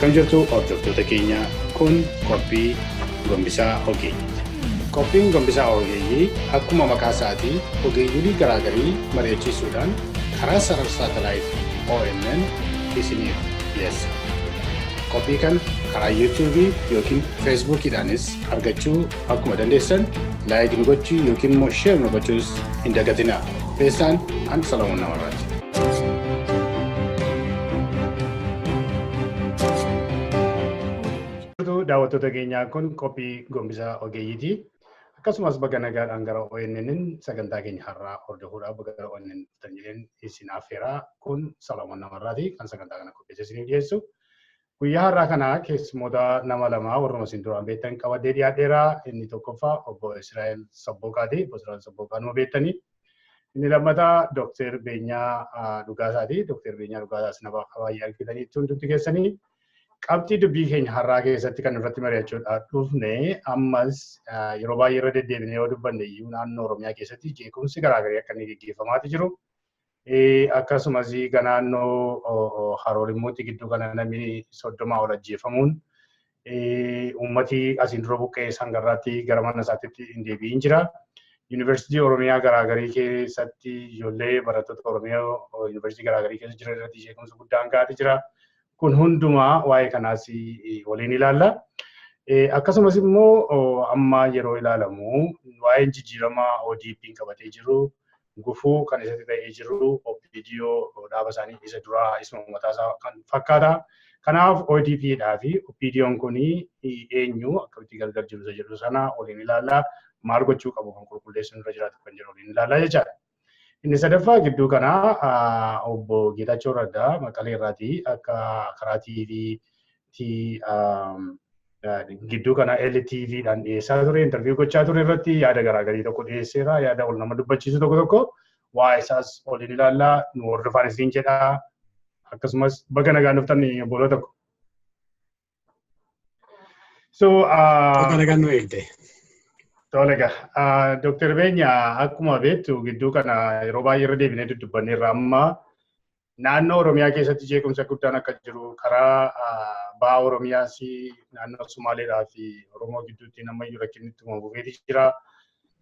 Akkam jirtu hordoftoota keenya kun Qophii Gombisaa Ogeeyyiiti. Qophiin Gombisaa Ogeeyyii akkuma maqaa isaatii ogeeyyiin garaagarii mari'achiisuudhaan karaa sarara saatalaayitii ONN isiniif dhiyeessa. Qophii kana karaa YouTube yookiin Facebookidhaanis argachuu akkuma dandeessan laayik gochuu yookiin immoo sheer gochuus hin dagatinaa. Qopheessaan Solomon Namarraati. Daawwattoota keenyaa kun Qophii Gombisaa Ogeeyyiiti. Akkasumas baga nagaadhaan gara ONN sagantaa keenya har'aa hordofuudhaaf gara ONN dhuftan isin affeeraa kun Solomon Namarraati kan sagantaa kana qopheessee isiniif dhiyeessu. Guyyaa har'aa kana keessummoota nama lama warruma isin duraan beektan qabadee dhiyaadheera. Inni tokkoffaa Obboo Israael Sabbooqaati. Obboo Israael Sabbooqaa numa beektanii. Inni lammataa Dr.Benyaa Dhugaasaati. Dr.Benyaa Dhugaasaas nama baay'ee argitanii hundumti keessanii. Qabxii dubbii keenya har'aa keessatti kan irratti mari'achuudhaaf dhufne ammas yeroo baay'ee irra deddeebinee yoo dubbanne iyyuu naannoo Oromiyaa keessatti jeequmsi garaagaraa akka inni gaggeeffamaa jiru. Akkasumas naannoo Haroo Limootti gidduu kana namni 30 ol ajjeefamuun uummati asiin dura buqqee sangarraatti gara mana isaatti hin deebi'in jira. Yuunivarsiitii Oromiyaa garaagarii keessatti ijoollee barattoota Oromiyaa yuunivarsiitii garaagarii keessa jiran irratti jeequmsi guddaan ga'aa jira. Kun hundumaa waa'ee kanaas waliin ilaalla. Akkasumas immoo amma yeroo ilaalamu waa'een jijjiirama ODP'n qabatee jiru, gufuu kan isatti ta'ee jiru, OPDO dhaaba isaanii isa duraa isuma mataa isaa kan fakkaata. Kanaaf ODP'dhaa fi OPDO'n kun eenyu akkamitti gargar jiru isa jedhu sana waliin ilaalla. Maal gochuu qabu kan qulqulleessuun irra jiraatu kan jedhu waliin ilaalla jechaadha. Inni sadaffaa gidduu kana Obbo Geetachoo Raddaa Maqalee irraatii akka karaa TVT gidduu kana LTVdhaan dhiyeessaa ture, interview gochaa ture irratti yaada garaagarii tokko dhiyeesseera. Yaada ol nama dubbachiisu tokko waa'ee isaas waliin ilaallaa nu hordofaan isin jedhaa. Akkasumas baga nagaan dhuftan obboloo tokko. Baga nagaan nu eegde. Tolega, Dr.Benyaa akkuma beektu gidduu kana yeroo baay'ee irra deebinee dudubbanneerra amma naannoo Oromiyaa keessatti jeequmsa guddaan akka jiru karaa baha Oromiyaas naannoo Sumaaleedhaa fi Oromoo gidduutti ammayyuu rakkinni ittuma fufeeti jira.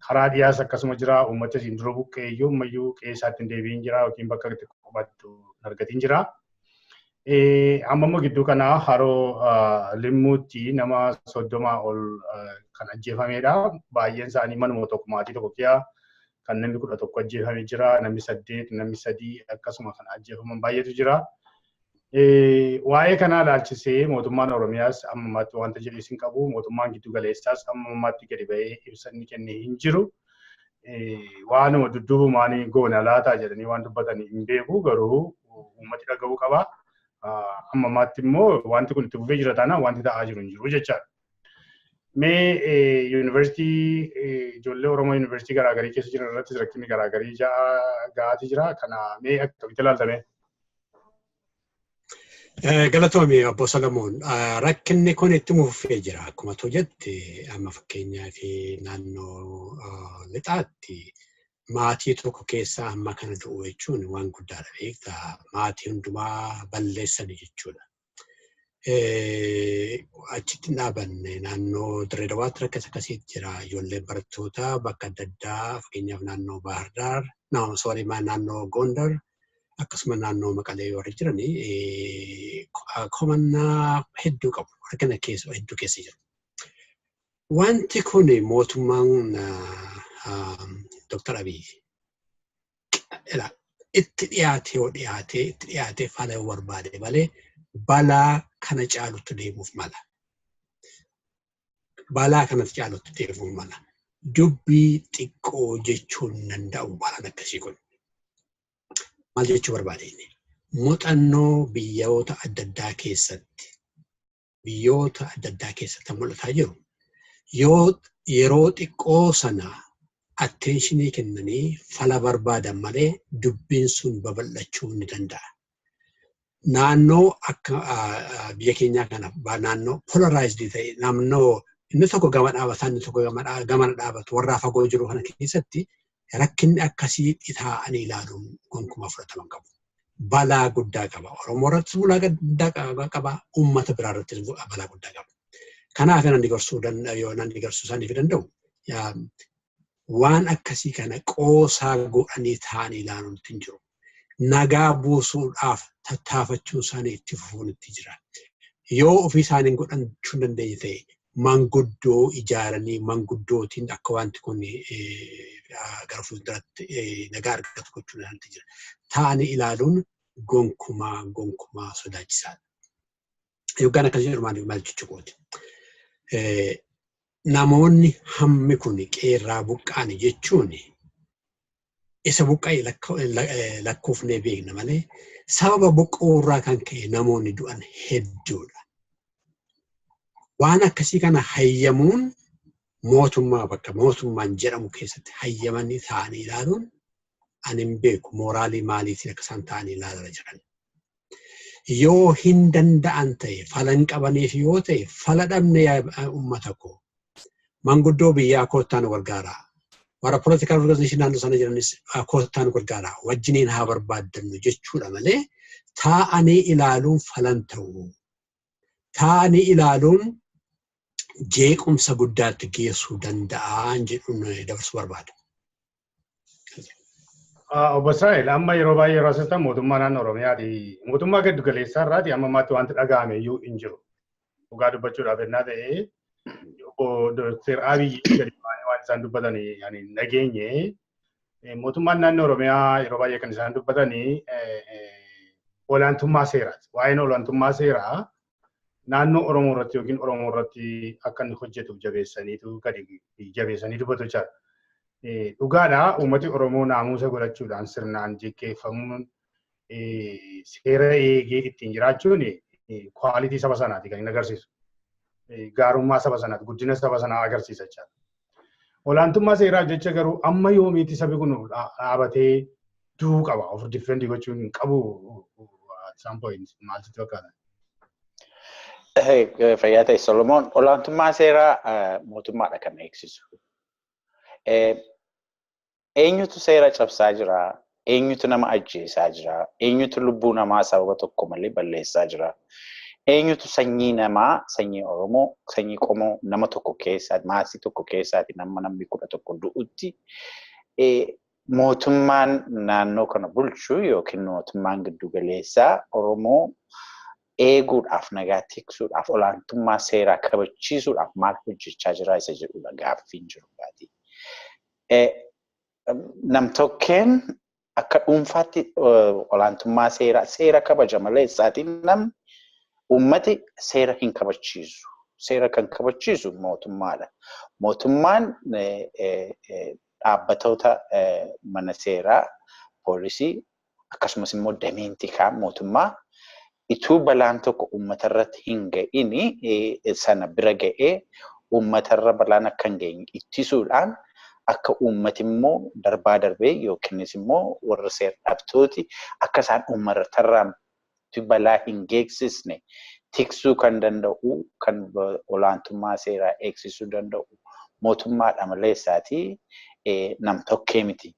Karaa dhiyaas akkasuma jira. Uummata asiin dura buqqee iyyuu ammayyuu qe'eesaatti hin deebi'in jira yookiin bakka itti qubattu hin argatin jira. Amma immoo gidduu kana Haroo Limmuutti nama 30 ol kan ajjeefamedha. Baay'een isaanii manuma tokko maatii tokko keessa kan namni 11 ajjeefamee jira. Namni 8, namni 3 akkasuma kan ajjeefaman baay'eetu jira. Waa'ee kanaa ilaalchisee mootummaan Oromiyaas ammammaatti wanta jedhu isin qabu. Mootummaan giddu galeessaas ammammaatti gadi ba'ee ibsa inni kennee hin jiru. Waanuma dudduubumaan goona laataa jedhanii waan dubbatanii hin beeku garuu uummati dhaga'uu qaba. Ammammaatti immoo wanti kun itti fufee jira taanaan wanti ta'aa jiru hin jiru jechaadha. Mee yuunivarsiitii ijoollee Oromoo yuunivarsiitii garaagarii keessa jiran irratti rakkinni garaagarii ga'aati jira. Kana mee akkamitti ilaaltame? Galatoomii Obbo Solomon. Rakkinni kun itti fufee jira. Akkuma jette amma fakkeenyaaf naannoo lixaatti maatii tokko keessaa amma kana du'u jechuun waan guddaadha beektaa. Maatii hundumaa balleessanii jechuudha. Achitti dhaabanne naannoo Dirree Dawaatti rakkas akkasiitti jira. Ijoolleen barattoota bakka adda addaa fakkeenyaaf naannoo Bahar Daar, naannoo Gondar akkasuma naannoo Maqalee warri jiranii komannaa hedduu qabu. Rakkina hedduu keessa jiru. Wanti kun mootummaan Dr. Abiy itti dhiyaatee faala barbaade malee balaa kana caalutti deemuuf mala. Balaa kanatti caalutti deemuuf mala. Dubbii xiqqoo jechuun danda'u balaan akkasii kun. Maal jechuu barbaade? Muuxannoo biyyoota adda addaa keessatti mul'ataa jiru. Yeroo xiqqoo sana attentionii kennanii fala barbaadan malee dubbiin sun babal'achuu ni danda'a. Naannoo akka biyya keenyaa kana naannoo polarized ta'e naannoo inni tokko gama dhaabataa inni tokko gama dhaabatu warraa fagoo jiru kana keessatti rakkinni akkasii taa'anii ilaaluun gonkumaa fudhataman qabu. balaa guddaa qaba. Oromoo irrattis balaa guddaa qaba. Uummata biraa irrattis balaa guddaa qaba. Kanaaf namni garsuu isaaniif danda'u waan akkasii kana qoosaa godhanii ta'an ilaaluun hin jiru. Nagaa buusuudhaaf tattaafachuu isaanii itti fufuun itti jira. Yoo ofii isaanii godhachuu hin dandeenye ta'e manguddoo ijaaranii manguddootiin akka wanti kun gara fuulduratti nagaa argatu gochuun itti jira. Ta'anii ilaaluun gonkumaa sodaachisaadha. Yookaan akkasii jedhu maal jechuudha. Namoonni hammi kun qeerraa buqqaani jechuun isa buqqa'ee lakkoofnee beekna malee sababa buqqa'uurraa kan ka'e namoonni du'an hedduudha. Waan akkasii kana hayyamuun bakka mootummaan jedhamu keessatti hayyamanii ta'anii ilaaluun ani hin beeku mooraalii maaliitiin akka isaan ta'anii ilaalaa jiran. Yoo hin danda'an ta'e fala hin qabaniif yoo ta'e fala dhabne uummata koo manguddoo biyyaa koottaan gargaaraa. Warra political organization naannoo sana jiranis koottaan gargaaraa. Wajjiniin haa barbaaddannu jechuudha malee taa'anii ilaaluun falan ta'u. Taa'anii ilaaluun jeequmsa guddaatti geessuu danda'an jedhuun dabarsuu barbaada. Obbo Israael amma yeroo baay'ee yeroo asirratti mootummaa naannoo Oromiyaati. Mootummaa giddu galeessaa irraati amma ammaatti wanti dhaga'ame iyyuu hin jiru. Dhugaa dubbachuudhaaf ennaa ta'ee Dr. Abiy gadi waan isaan dubbatanii nageenye mootummaan naannoo Oromiyaa yeroo baay'ee kan isaan dubbatanii olaantummaa seeraati. Waa'een olaantummaa seeraa naannoo Oromoo irratti yookiin Oromoo irratti akka inni hojjetuuf jabeessanii dubbatu jechaadha. Dhugaadhaa uummati Oromoo naamusa godhachuudhaan sirnaan jikkeeffamuun seera eegee ittiin jiraachuun kwaalitii saba sanaati kan inni agarsiisu. Gaarummaa saba sanaati guddina saba sanaa agarsiisa jechaadha. Olaantummaa seeraaf jecha garuu amma yoomiitti sabi kun dhaabatee du'uu qaba of difeendii gochuun hin qabu isaan pooyinti maaltu fakkaata? Fayyaa ta'e Solomon olaantummaa seeraa mootummaadha kan eegsisu. Eenyutu seera cabsaa jira? Eenyutu nama ajjeesaa jira? Eenyutu lubbuu namaa sababa tokko malee balleessaa jira? Eenyutu sanyii namaa, sanyii Oromoo, sanyii Qomoo nama tokko keessaati, maasii tokko keessaati namni 11 du'utti mootummaan naannoo kana bulchu yookiin mootummaan giddu galeessaa Oromoo eeguudhaaf nagaa tiksuudhaaf olaantummaa seeraa kabachiisuudhaaf maal hojjechaa jira isa jedhudha gaaffiin jiruudhaati. Nam-tokkeen akka dhuunfaatti olaantummaa seera kabaja malee isaatiin namni uummati seera hin kabachiisu. Seera kan kabachiisu mootummaadha. Mootummaan dhaabbatoota mana seeraa, poolisii akkasumas immoo dameen tikaa mootummaa ituu balaan tokko uummatarratti hin ga'ini sana bira ga'ee uummatarra balaan akka hin ga'in ittisuudhaan akka uummati immoo darbaa darbee yookiinis immoo warra seera dhabtooti akka isaan uummatarraan balaa hin geessisne tiksuu kan danda'u kan olaantummaa seeraa eegsisuu danda'u mootummaadha malee isaatii nam-tokkee miti.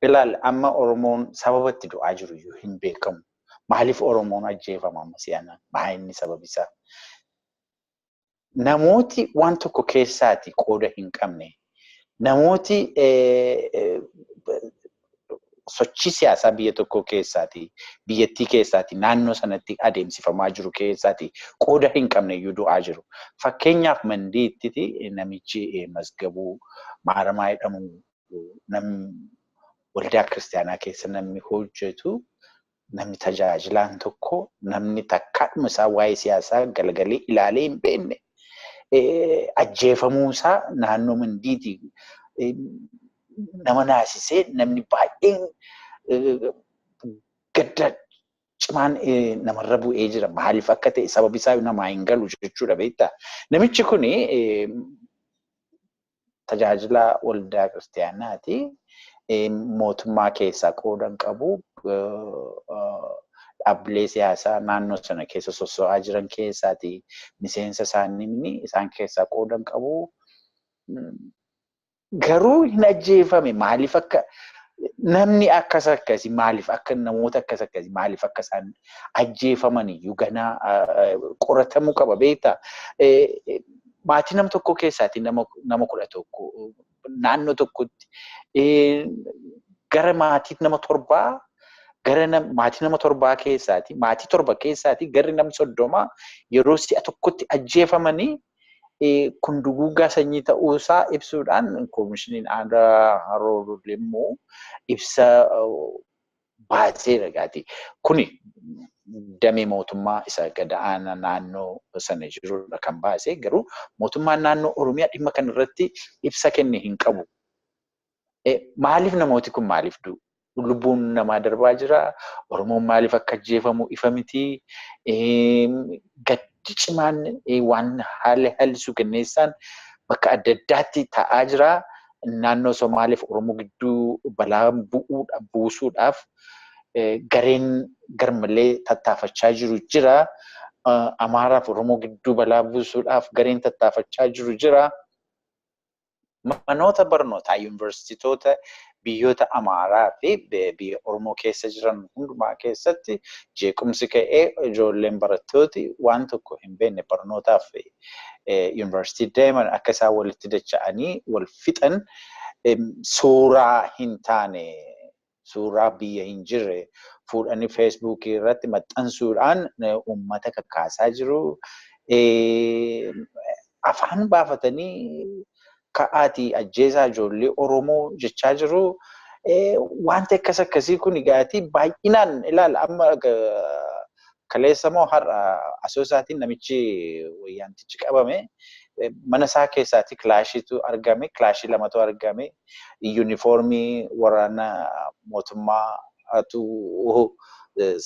Ilaal amma Oromoon sababa itti du'aa jiru iyyuu hin beekamu. Maaliif Oromoon ajjeefama amma si'anaan? Maayinni sababisaa? Namooti waan tokko keessaati qooda hin qabne. Namooti sochii siyaasaa biyya tokko keessaati, biyyattii keessaati, naannoo sanatti adeemsifamaa jiru keessaati qooda hin qabne iyyuu du'aa jiru. Fakkeenyaaf Mandiitti namichi Masgabuu Maaramaa jedhamu waldaa kiristaanaa keessa namni hojjetu, namni tajaajilaan tokko, namni takkaadhuma isaa waa'ee siyaasaa galgalee ilaalee hin beekne ajjeefamuusaa naannoo Mandiitti nama naasisee namni baay'een gadda cimaan namarra bu'ee jira. Maaliif akka ta'e sababi isaa namaa hin galu jechuudha beektaa. Namichi kun tajaajilaa waldaa kiristaanaati. Mootummaa keessaa qooda hin qabu. Dhaabbilee siyaasaa naannoo sana keessa soso'aa jiran keessaati miseensa isaanii isaan keessaa qooda hin qabu. Garuu hin ajjeefame maaliif akka namni akkas akkasii maaliif akka namoota akkas akkasii maaliif akka isaan ajjeefaman iyyuu ganaa qoratamuu qaba beektaa. Maatii nama tokko keessaati nama 11 naannoo tokkotti gara maatii nama 7 gara maatii nama 7 keessaati maatii 7 keessaati garri nama 30 yeroo si'a tokkotti ajjeefamanii kun duguuggaa sanyii ta'uusaa ibsuudhaan koomishiniin aadaa Haroo Limmoo ibsa baasee dhagaati. Kuni damee mootummaa isa gadaana naannoo sana jirudha kan baasee garuu mootummaan naannoo Oromiyaa dhimma kana irratti ibsa kenne hin qabu. Maaliif namooti kun maaliif du'u? Lubbuun namaa darbaa jira. Oromoon maaliif akka ajjeefamu ifa miti. Gaddi cimaan waan haalli suukanneessaan bakka adda addaatti ta'aa jira. Naannoo Somaaliif Oromoo gidduu balaa buusuudhaaf gareen garmalee tattaafachaa jiru jira. Amaaraaf Oromoo gidduu balaa buusuudhaaf gareen tattaafachaa jiru jira. Manoota barnootaa yuunivarsiitota biyyoota Amaaraa fi biyya Oromoo keessa jiran hundumaa keessatti jeequmsi ka'ee ijoolleen barattooti waan tokko hin beekne barnootaaf yuunivarsiitii deeman akka isaan walitti dacha'anii wal fixan suuraa hin taane suuraa biyya hin jirre fuudhanii feesbuukii irratti maxxansuudhaan uummata kakaasaa jiru. Afaan baafatanii ka'aatii ajjeesaa ijoollee Oromoo jechaa jiru. Wanta akkas akkasii kun egaati baay'inaan ilaala amma kaleessa moo har'a asoosaatiin namichi wayyaantichi qabame mana isaa keessaatti kilaashiitu argame kilaashii 2tu argame yuunifoormii waraana mootummaatu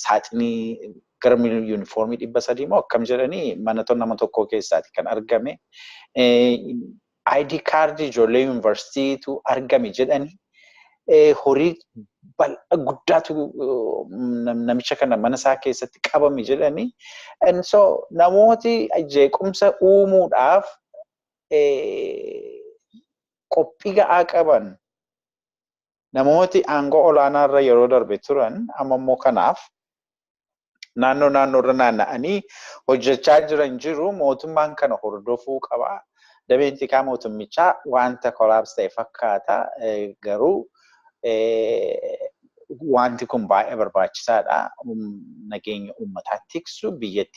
saaxinii gara yuunifoormii 300 moo akkam jedhanii mana nama tokko keessaatti kan argame. ID kaardii ijoollee yuunivarsiitiitu argame jedhanii horii bal'aa guddaatu namicha kana mana isaa keessatti qabame jedhanii. And so namooti jeequmsa uumuudhaaf qophii ga'aa qaban namooti aangoo olaanaarra yeroo darbe turan amma immoo kanaaf naannoorra naanna'anii hojjechaa jiran jiru. Mootummaan kana hordofuu qaba. Dameen tikaa mootummichaa wanta kolaapsi ta'e fakkaata garuu wanti kun baay'ee barbaachisaadha. Nageenya uummataa tiksu,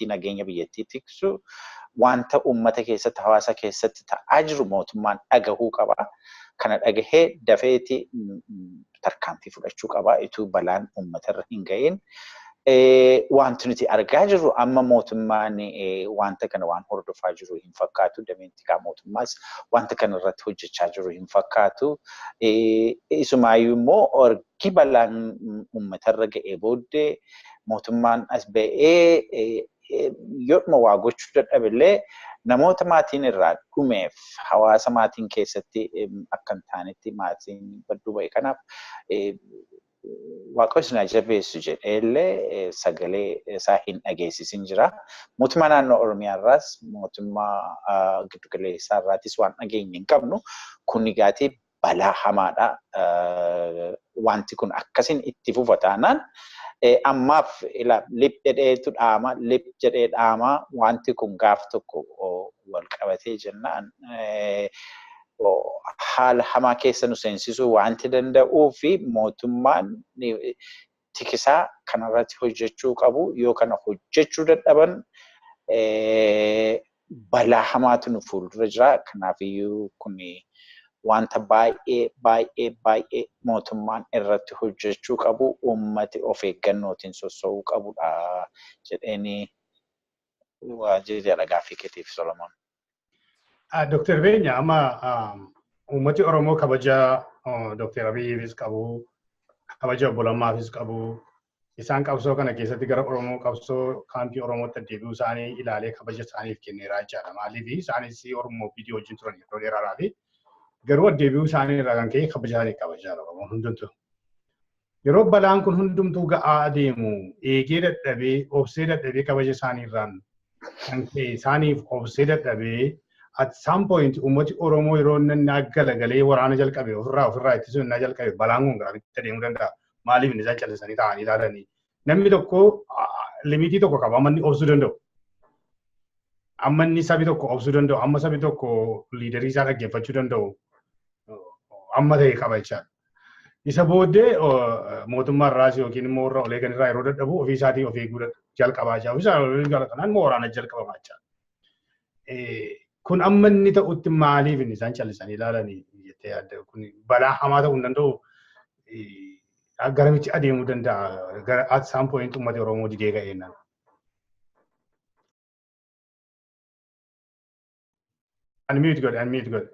nageenya biyyattii tiksu, wanta uummata keessatti hawaasa keessatti ta'aa jiru mootummaan dhagahuu qaba. Kana dhagahee dafeeti tarkaanfii fudhachuu qaba ituu balaan uummatarra hin ga'iin. Wanti nuti argaa jirru amma mootummaan wanta kana waan hordofaa jiru hin fakkaatu. Dameen tikaa mootummaas wanta kana irratti hojjechaa jiru hin fakkaatu. Isumaayyuu immoo ergi balaan uummatarra ga'ee booddee mootummaan as ba'ee yooma waa gochuu dadhabillee namoota maatiin irraa dhumeef hawaasa maatiin keessatti akka hin taanetti maatiin badduu ba'e kanaaf Waaqayyoon jabeessu jedheellee sagalee isaa hin dhageessisin jira. Mootummaa naannoo Oromiyaa irraas mootummaa giddugaleessaa irraattis waan dhageenye hin qabnu. Kun egaati balaa hamaadha. Wanti kun akkasiin itti fufa taanaan ammaaf lip jedheetu dhaama, lip jedhee dhaama. Wanti kun gaaf tokko wal qabatee jennaan haala hamaa keessa nu seensisuu wanti danda'uu fi mootummaan tikisaa kanarratti hojjechuu qabu. Yoo kana hojjechuu dadhaban balaa hamaatu nu fuuldura jira. Kanaafiyyuu kun wanta baay'ee mootummaan irratti hojjechuu qabu. Uummati of eeggannootiin sossoo'uu qabudha jedheeni waajjirri gaaffii keetiif Solomon. Dr.Benyaa amma uummati Oromoo kabaja Dr. Abiyyiifis qabu, kabaja Obbo Lammaafis qabu. Isaan qabsoo kana keessatti gara Oromoo qabsoo kaampii Oromootti deebi'uu isaanii ilaalee kabaja isaaniif kenneeraa jechaadha. Maaliif isaanis Oromoo viidiyoo wajjin turan yeroo dheeraadhaa fi garuu deebi'uu isaanii irraa kan ka'e kabaja isaanii kabajaa Oromoo hundumtu. Yeroo balaan kun hundumtuu ga'aa adeemu eegee dadhabee obsee dadhabee kabaja isaanii irraan kan ka'e isaaniif obsee dadhabee at some point ummati Oromoo yeroo inni galagalee waraana jalqabe ofirraa ittisuun inni jalqabe balaan kun garaatti deemuu danda'a. Maaliif inni isaan callisanii ta'anii ilaalanii. Namni tokko limitii tokko qaba amma inni obsuu danda'u. Amma inni sabi tokko obsuu danda'u. Amma sabi tokko liidarii isaa dhaggeeffachuu danda'u. Amma ta'e qaba jechaadha. Isa booddee mootummaa irraas yookiin immoo warra olee ganirraa yeroo dadhabu ofii isaatii of eeguu jalqabaa jira. Ofii isaatii jalqabnaan immoo waraana jalqabamaa jechaadha. Kun amma inni ta'utti maaliif inni isaan callisanii ilaalanii jettee yaadda. Kun balaa hamaa ta'uu hin danda'u. Garamitti adeemuu danda'a. At some point uummata Oromoo didee ga'eennan. Unmute godhe.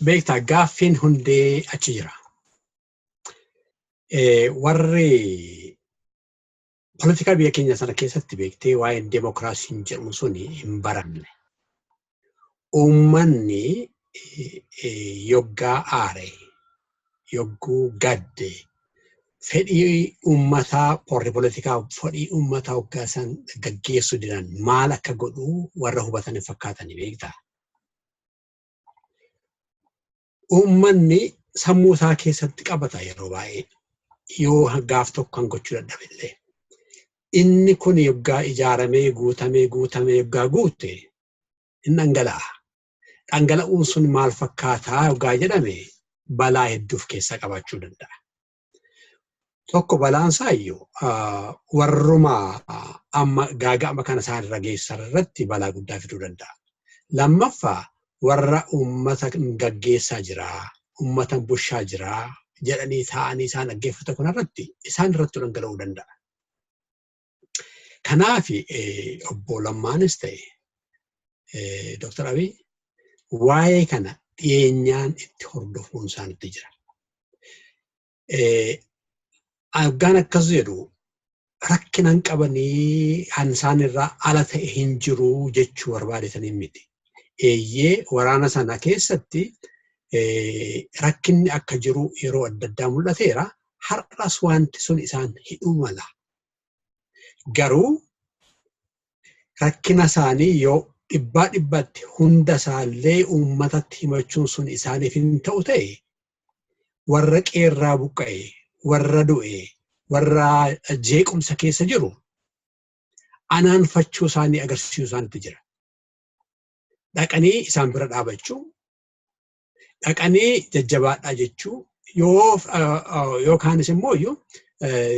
Beektaa gaaffiin hundee achi jira. Warri politika biyya keenya sana keessatti beektee waa'ee demokiraasiin jedhamu suni hin baramne. Uummanni yoggaa aare, yogguu gadde, fedhii uummataa warri politikaa fedhii uummataa hoggaa san gaggeessuu didan maal akka godhu warra hubatanii fakkaatanii beektaa. Uummanni sammuu isaa keessatti qabata yeroo baay'ee yoo gaaf tokko kan gochuu dadhabillee. Inni kun yoggaa ijaaramee guutamee yoggaa guute hin dhangala'a. Dhangala'uun sun maal fakkaataa yoggaa jedhame balaa hedduuf keessa qabaachuu danda'a. Tokko balaan isaayyuu warruma amma gaaga'ama kana isaan irra geessan irratti balaa guddaa fiduu danda'a. Lammaffaa warra uummata gaggeessaa jiraa, uummata bushaa jiraa jedhanii taa'anii isaan dhaggeeffatan kanarratti isaan irratti dhangala'uu danda'a. Kanaaf obbo Lammaanis ta'e Dr. Abiy waa'ee kana dhiyeenyaan itti hordofuun isaanitti jira. Hoggaan akkas jedhu rakkina hin qabanii isaan irraa ala ta'e hin jiru jechuu barbaadetanii miti. Eeyyee waraana sana keessatti rakkinni akka jiru yeroo adda addaa mul'ateera. Har'as wanti sun isaan hidhuu mala. Garuu rakkina isaanii yoo dhibbaatti hunda isaallee uummatatti himachuun sun isaaniif hin ta'u ta'e warra qeerraa buqqa'e, warra du'e, warra jeequmsa keessa jiru anaanfachuu isaanii agarsiisuu isaanitti jira. Dhaqanii isaan bira dhaabachuu, dhaqanii jajjabaadhaa jechuu yookaanis immoo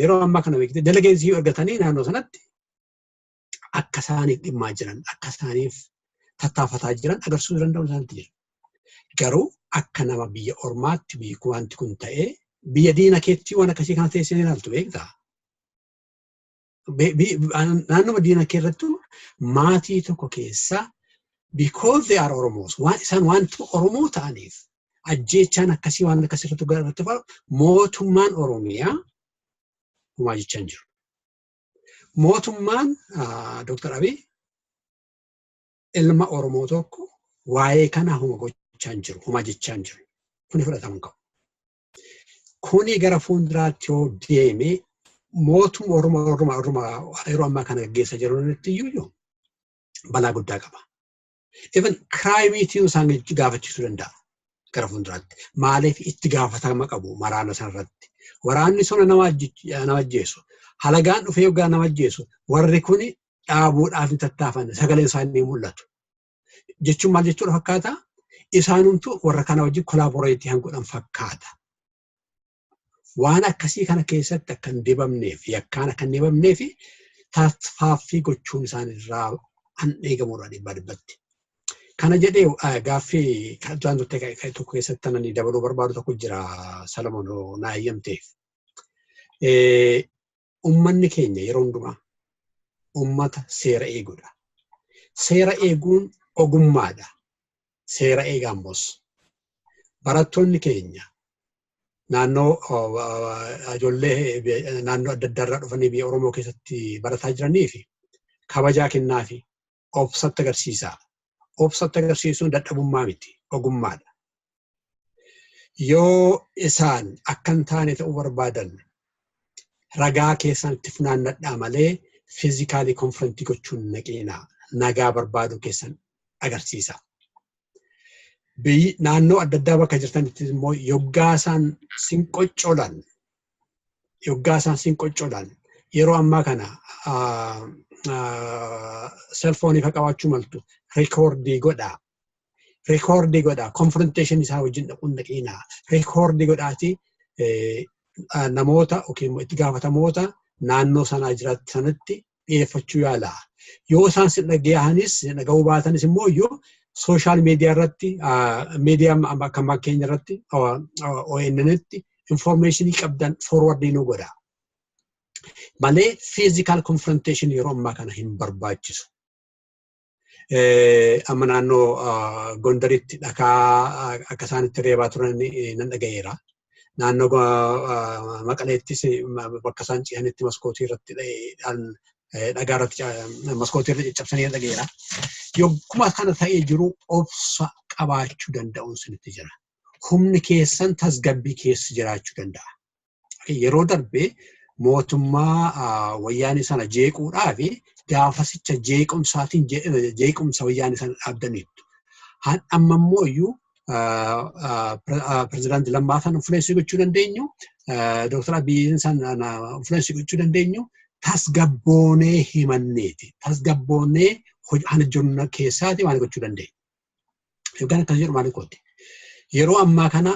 yeroo ammaa kana beekte delegeetii argatanii naannoo sanatti akka isaaniif dhimmaa jiran, akka isaaniif tattaafataa jiran agarsiisuu danda'u isaanitti jira. Garuu akka nama biyya ormaatti wanti kun ta'ee biyya diina keetti waan akkasii kana teessee ilaaltu beektaa. Naannoo diina kee irratti maatii tokko keessa because they are Oromos, isaan wanti Oromoo ta'aniif ajjeechaan akkasii waan akkasii irratti faru mootummaan Oromiyaa humaa jechaan jiru. Mootummaan Dr. Abiy ilma Oromoo tokko waa'ee kana huma gochaan jiru, huma jechaan jiru. Kuni fudhatamuu qabu. Kuni gara fuulduraatti yoo deeme mootummaa Oromoo yeroo ammaa kana gaggeessaa jirutti iyyuu balaa guddaa qaba. Even crime isaan gaafachiisuu danda'a gara fuulduraatti. Maaliif itti gaafatama qabu waraana sanarratti. Waraanni sun nama ajjeesu. Halagaan dhufee yoggaa nama ajjeesu. Warri kun dhaabuudhaaf hin tattaafan sagaleen isaanii mul'atu. Jechuun maal jechuudha fakkaata? Isaanumtu warra kana wajjin kolaaboreetii han godhan fakkaata. Waan akkasii kana keessatti akka hin dibamneef yakkaan akka hin dibamneef tattaaffii gochuun isaanirraa han eegamuudha dhibbatti. Kana jedhee gaaffii tokko keessatti anani dabaluu barbaadu tokko jira Solomon naa eeyyamteef. Uummanni keenya yeroo hundumaa uummata seera eeguudha. Seera eeguun ogummaadha. Seera eegaan boos. Barattoonni keenya naannoo ijoollee naannoo adda addaa irraa dhufanii biyya Oromoo keessatti barataa jiranii fi kabajaa kennaa fi obsatti agarsiisaa. Obsatti agarsiisuun dadhabummaa miti, ogummaadha. Yoo isaan akka hin taane ta'uu barbaadan ragaa keessan itti funaannadhaa malee physically confrontii gochuun nagaa barbaadu keessan agarsiisa. Naannoo adda addaa bakka jirtanitti immoo yoggaa isaan sin qoccolan yeroo ammaa kana cellphone ifa qabaachuu maltu recordii godhaa confrontation isaa wajjin dhaquun naqiinaa recordii godhaati namoota yookiin itti gaafatamoota naannoo sanaa jiraatanitti dhiyeeffachuu yaalaa. Yoo isaan si dhaga'anis dhaga'uu baatanis immoo yoo social media irratti media akka keenya irratti ONN tti information qabdan forward nu godha. Malee physical confrontation yeroo ammaa kana hin barbaachisu. Amma naannoo Gondaritti dhakaa akka isaanitti reebaa turan nan dhaga'eera. Naannoo Maqaleettis bakka isaan ce'anitti maskootii irratti dhagaa irratti maskootii irratti caccabsanii dhaga'eera. Yogguma kana ta'ee jiru obsa qabaachuu danda'uun sinitti jira. Humni keessan tasgabbii keessa jiraachuu danda'a. Yeroo darbee mootummaa wayyaanii sana jeequudhaa fi gaafasicha jeequmsaatiin jeequmsa wayyaanii sana dhaabdaniitu. Amma immoo iyyuu pirezidaanti Lammaafaan influensii gochuu dandeenyu, Dr. Abiyyiin sana influensii gochuu dandeenyu tasgabboonee himanneeti. Tasgabboonee hojii keessaati waan gochuu dandeenya. Yookaan akkas jedhu maaliif qoodde? Yeroo ammaa kana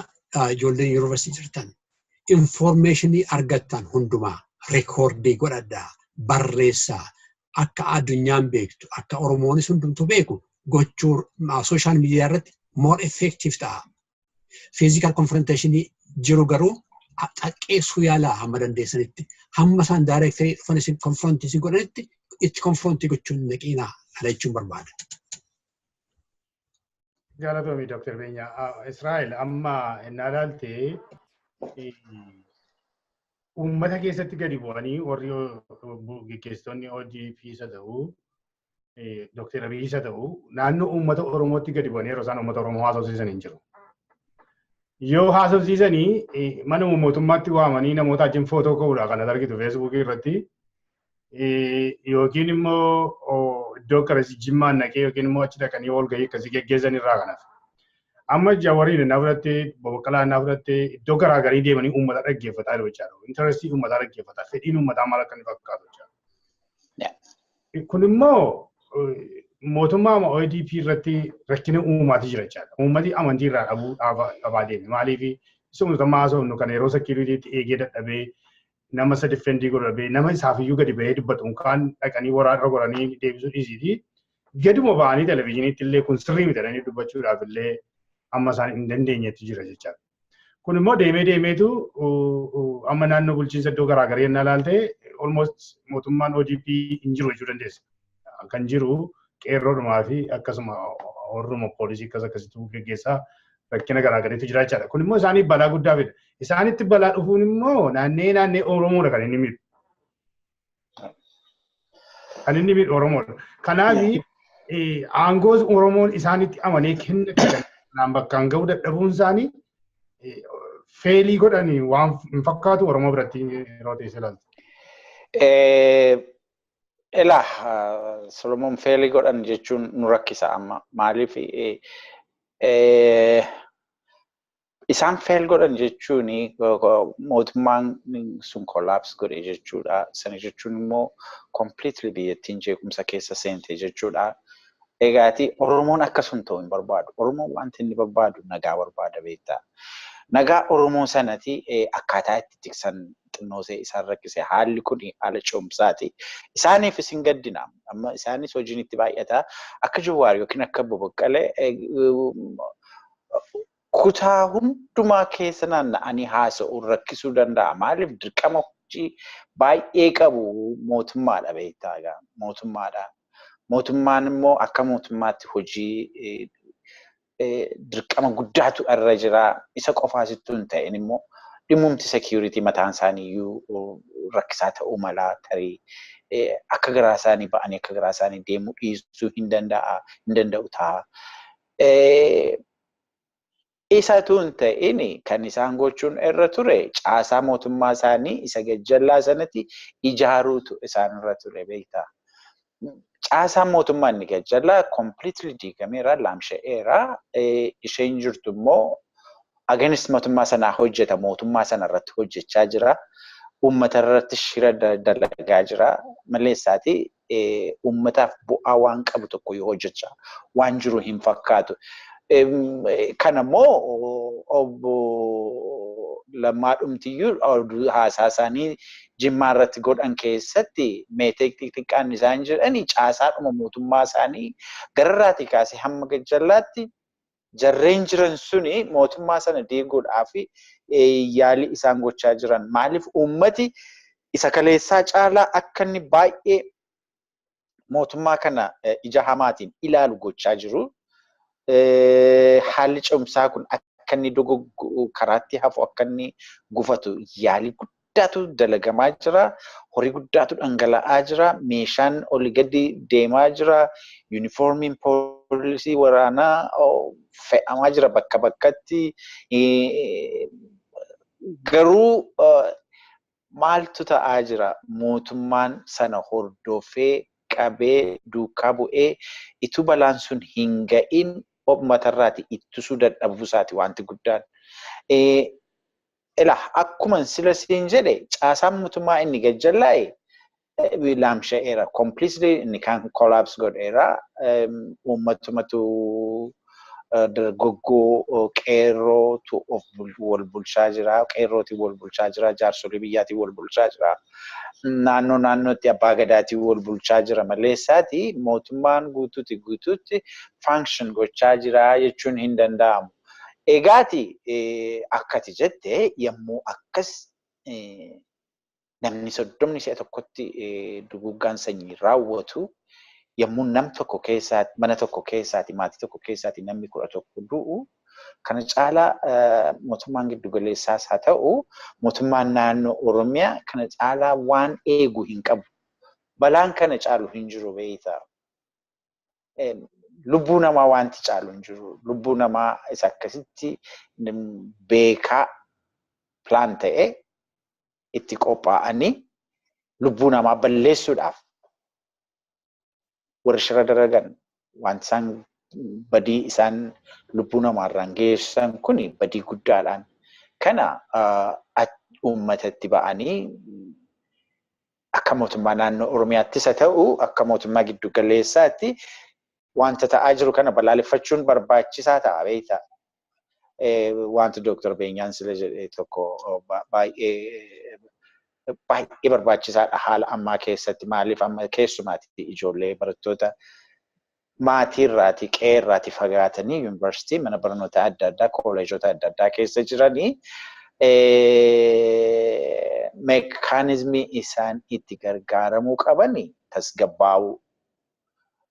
ijoolleen yuunivarsiitii jirtan informationii argattan hundumaa rekoordii godhadhaa barreessaa akka addunyaan beektu akka Oromoonis hundumtuu beeku gochuu social media irratti more effective ta'a. Physical confrontationii jiru garuu xaqqeessuu yaalaa hamma dandeessanitti hamma isaan directly dhufan isin confrontii godhanitti itti confrontii gochuun naqiinaa ala jechuun barbaada. Galatoomii Dr.Benyaa Israa'el amma innaa ilaaltee uummata keessatti gadi bu'anii warri gaggeessitoonni ODP isa ta'uu Dr. Abiyyi isa ta'uu naannoo uummata Oromootti gadi bu'anii yeroo isaan uummata Oromoo haasofsiisan hin jiru. Yoo haasofsiisanii mana mootummaatti waamanii namoota wajjin footoo ka'uudha kan argitu feesbuukii irratti yookiin immoo iddoo akkasii jimmaan naqee yookiin immoo achi dhaqanii walgahii akkasii geggeessan irraa kanaaf. Amma jawariin na fudhattee bobbaqalaa na fudhattee iddoo garaagarii deemanii uummata dhaggeeffataa jiru jechaadha. Intarestii uummataa dhaggeeffataa fedhiin uummataa maal akka inni fakkaatu jechaadha. Kun immoo mootummaa ODP irratti rakkina uumaati jira jechaadha. Uummati amantii irraa dhabaa deeme. Maaliif mootummaa haasofnu kana yeroo sekiuriitiitti eegee dadhabee nama isa difendii godhabee nama isaafiyyuu gadi bahee dubbatu kaan dhaqanii waraana godhanii deebisuu dhiisiiti. Gaduma ba'anii televezyiiniitti illee kun sirrii miti jedhanii dubbachuudhaaf illee amma isaan hin dandeenyetti jira jechaadha. Kun immoo deemeetu amma naannoo bulchiinsa iddoo garaagaraa yennaa ilaalte almost mootummaan ODP hin jiru jechuu dandeessa. Kan jiru qeerroodhumaa fi akkasuma warruma poolisii akkasitti gaggeessaa rakkina garaagaraatu jira jechaadha. Kun immoo isaaniif balaa guddaa fida. Isaanitti balaa dhufuun immoo naannee Oromoodha kan inni miidhu. Kan inni miidhu Oromoodha. Kanaaf aangoo Oromoon isaanitti amanee kennan bakkaan ga'uu dadhabuun isaanii feelii godhanii waan hin fakkaatu Oromoo biratti yeroo ta'e ilaaltu. Solomon feelii godhan jechuun nu rakkisa amma maaliif isaan feel godhan jechuun mootummaan sun collapse godhe jechuudha. Sana jechuun immoo completely biyyattiin jeequmsa keessa seente jechuudha. Egaati Oromoon akkasuma ta'uu hin barbaadu. Oromoon wanti inni barbaadu nagaa barbaada beektaa. Nagaa Oromoo sanatti akkaataa itti tiksan xinnoosee isaan rakkise haalli kun haala cimsaati. Isaaniif isin gaddina. Amma isaanis hojiin itti baay'ata. Akka Jawaar yookiin akka Boboqqalee kutaa hundumaa keessa naanna'anii haasa'uun rakkisuu danda'a. Maaliif dirqama hojii baay'ee qabu mootummaadha beektaa mootummaadha. Mootummaan immoo akka mootummaatti hojii dirqama guddaatu irra jira. Isa qofaasittuu hin ta'in immoo dhimmumti security mataan isaaniiyyuu rakkisaa ta'uu mala tarii akka garaa isaanii ba'anii akka garaa isaanii deemuu dhiisuu hin danda'u ta'a. Isatu hin ta'in kan isaan gochuun irra ture caasaa mootummaa isaanii isa gajjallaa sanatti ijaaruutu isaan irra ture beektaa. Caasaan mootummaa inni gajjallaa completely diigameera, laamsha'eera. Isheen jirtu immoo against mootummaa sanaa hojjeta, mootummaa sana irratti hojjechaa jira. Uummata irratti shira dalagaa jira. Maleessaati uummataaf bu'aa waan qabu tokko yoo hojjechaa waan jiru hin fakkaatu. Kana immoo obbo Lammaa Dhumtiyyuu haasaa isaanii Jimmaa irratti godhan keessatti meetii xixiqqaan isaan jedhanii caasaadhuma mootummaa isaanii gararraatii kaasee hamma gajjallaatti jarreen jiran suni mootummaa sana diiguudhaaf yaalii isaan gochaa jiran. Maaliif uummati isa kaleessaa caalaa akka inni baay'ee mootummaa kana ija hamaatiin ilaalu gochaa jiru. Haalli cimsaa kun akka inni karaatti hafu akka inni gufatu yaalii guddaatu dalagamaa jira. Horii guddaatu dhangala'aa jira. Meeshaan olii gadi deemaa jira. Yuunifoormiin poolisii waraanaa fe'amaa jira bakka bakkatti. Garuu maaltu ta'aa jira? Mootummaan sana hordofee qabee duukaa bu'ee ituu balaan sun hin ga'in uummatarraati ittisuu dadhabuusaati wanti guddaan. Akkuma sila siin jedhe caasaan mootummaa inni gajjallaa'e laamsha'eera. Completely inni kan collapse godheera. Uummatumatu dargaggoo qeerrootu wal bulchaa jira. Qeerrootiin wal bulchaa jira. Jaarsolii biyyaatiin wal bulchaa jira. Naannootti abbaa gadaatiin wal bulchaa jira. Maleessaati mootummaan guutuutti function gochaa jira jechuun hin danda'amu. Egaati akkati jette yommuu akkas namni 31 duguggaan sanyii raawwatu yommuu nam tokko keessaati mana tokko keessaati maatii tokko keessaati namni 11 du'u kana caalaa mootummaan giddugaleessaas haa ta'u mootummaan naannoo Oromiyaa kana caalaa waan eegu hin qabu. Balaan kana caalu hin jiru beektaa. Lubbuu namaa wanti caalu hin jiru. Lubbuu namaa isa akkasitti beekaa plan ta'e itti qophaa'anii lubbuu namaa balleessuudhaaf warri shira dalagan wanti isaan badii isaan lubbuu namaarraan geessan kuni badii guddaadhaan. Kana uummatatti ba'anii akka mootummaa naannoo Oromiyaattis haa ta'u akka mootummaa giddu galeessaatti wanta ta'aa jiru kana balaaleffachuun barbaachisaa ta'a beektaa. Wanti Dr.Benyaan sila jedhe tokko baay'ee barbaachisaadha haala ammaa keessatti. Maaliif amma keessumaatti ijoollee barattoota maatiirraati qe'eerraati fagaatanii yuunivarsiitii mana barnoota adda addaa kooleejota adda addaa keessa jiranii meekaanizmii isaan itti gargaaramuu qabanii tasgabbaa'uu.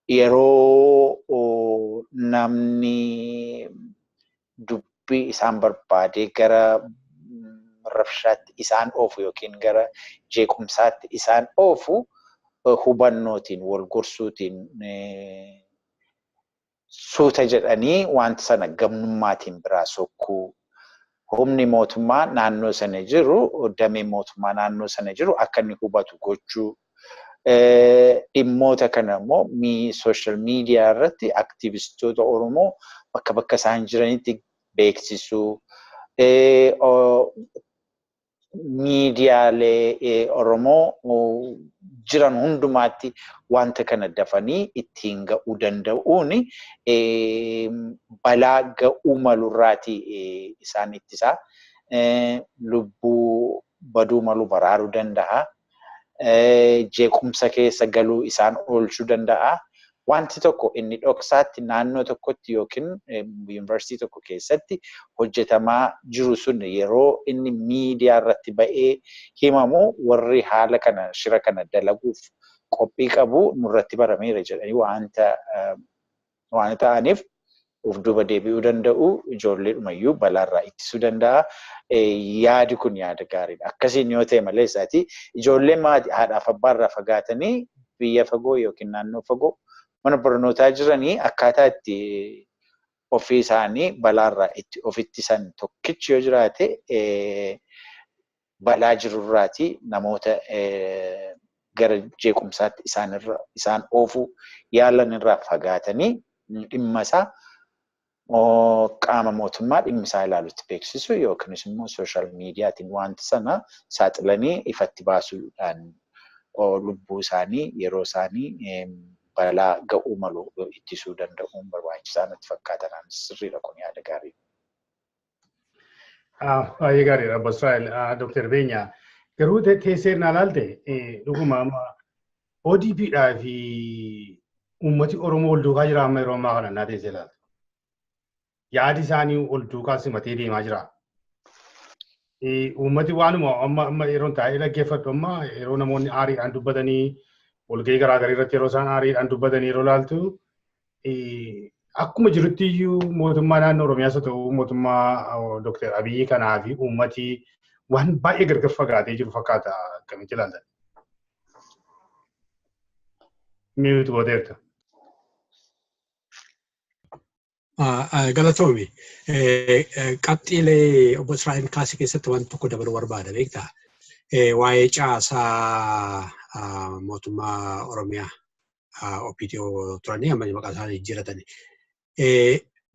Yeroo namni dubbii isaan barbaade gara rabshaatti isaan oofu yookiin gara jeequmsaatti isaan oofu hubannootiin wal gorsuutiin suuta jedhanii wanta sana gamnummaatiin biraa sokkuu. Humni mootummaa naannoo sana jiru damee mootummaa naannoo sana jiru akka inni hubatu gochuu. Dhimmoota kana immoo social media irratti aktivistoota Oromoo bakka bakka isaan jiranitti beeksisuu. Miidiyaalee Oromoo jiran hundumaatti wanta kana dafanii ittiin ga'uu danda'uun balaa ga'uu malurraati isaan ittisaa. Lubbuu baduu malu baraaruu danda'a. Jeequmsa keessa galuu isaan oolchuu danda'a. Wanti tokko inni dhoksaatti naannoo tokkotti yookiin yuunivarsiitii tokko keessatti hojjetamaa jiru sun yeroo inni miidiyaa irratti ba'ee himamu warri haala kana shira kana dalaguuf qophii qabu nurratti barameera jedhanii waan ta'aniif of duuba deebi'uu danda'u. Ijoolleedhumayyuu balaarraa ittisuu danda'a. Yaadi kun yaada gaariidha. Akkasiin yoo ta'e malee isaati ijoolleen maatii haadhaaf abbaarraa fagaatanii biyya fagoo yookiin naannoo fagoo mana barnootaa jiranii akkaataa itti ofii isaanii balaarraa itti ofitti san tokkichi yoo jiraate balaa jirurraati namoota gara jeequmsaatti isaan oofuu yaalan irraa fagaatanii dhimma isaa qaama mootummaa dhimma isaa ilaalutti beeksisu yookiinis immoo sooshaal miidiyaatiin wanta sana saaxilanii ifatti baasuudhaan lubbuu isaanii yeroo isaanii balaa ga'uu malu ittisuu danda'uun barbaachisaa natti fakkaata. Sirriidha kun yaada gaarii. Baay'ee gaariidha Obboo Israael. Dr.Benyaa garuu teesseerni alaalte dhuguma ODPdhaa fi uummati Oromoo wal duukaa jira amma yeroo ammaa kana naa teessee ilaalta. Yaadi isaanii wal duukaa simatee deemaa jira. Uummati waanuma amma yeroo taa'ee dhaggeeffatu amma yeroo namoonni aariidhaan dubbatanii walgahii garaagaraa irratti yeroo isaan aariidhaan dubbatanii yeroo ilaaltu akkuma jirutti iyyuu mootummaa naannoo Oromiyaas haa ta'u mootummaa Dr. Abiyyi kanaa fi uummati waan baay'ee gargar fagaatee jiru fakkaata akkamitti ilaaltan. Miitu gooteerta. Galatoomi. Qabxiilee Obboo Israael kaasee keessatti waan tokko dabaluu barbaada beektaa? Waa'ee caasaa mootummaa Oromiyaa OPDO turanii amma maqaa isaanii jijjiiratanii.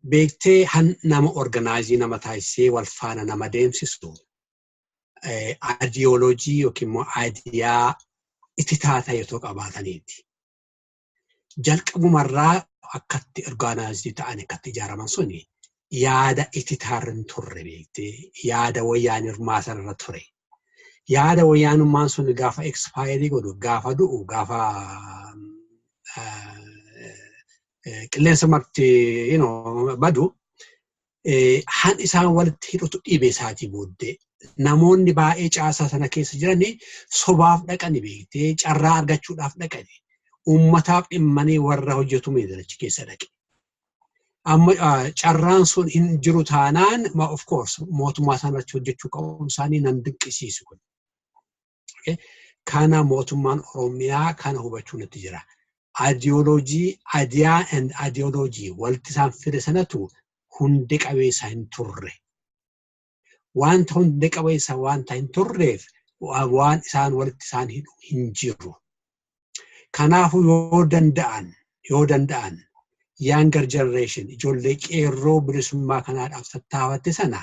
Beektee nama organaayizii nama taasisee wal faana nama deemsisu adiyooloojii yookiin immoo aadiyaa itti taataa yoo qabaataniiti. Jalqabumarraa akkatti organaayizii ta'an akkatti ijaaraman suni yaada itti taarrin turre beektee yaada wayyaan hirmaasan irra ture. Yaada wayyaanummaan sun gaafa expaayirii godhu gaafa du'u gaafa qilleensa marti badu han isaan walitti hidhutu dhibee isaatii booddee namoonni baay'ee caasaa sana keessa jiranii sobaaf dhaqani beektee carraa argachuudhaaf dhaqani uummataaf dhimmanii warra hojjetu meedalachi keessa dhaqe. Amma carraan sun hin jiru taanaan of course mootummaa isaaniitti hojjechuu qabu isaanii nan dinqisiisu kun. Kana mootummaan Oromiyaa kana hubachuu natti jira. Ideoloojii, idea and ideology walitti isaan fide sanatu hundi qabeessa hin turre. Wanta hundi qabeessa wanta hin turreef waan isaan walitti isaan hidhu hin jiru. Kanaafuu yoo danda'an younger generation ijoollee qeerroo bilisummaa kanaadhaaf tattaafatte sana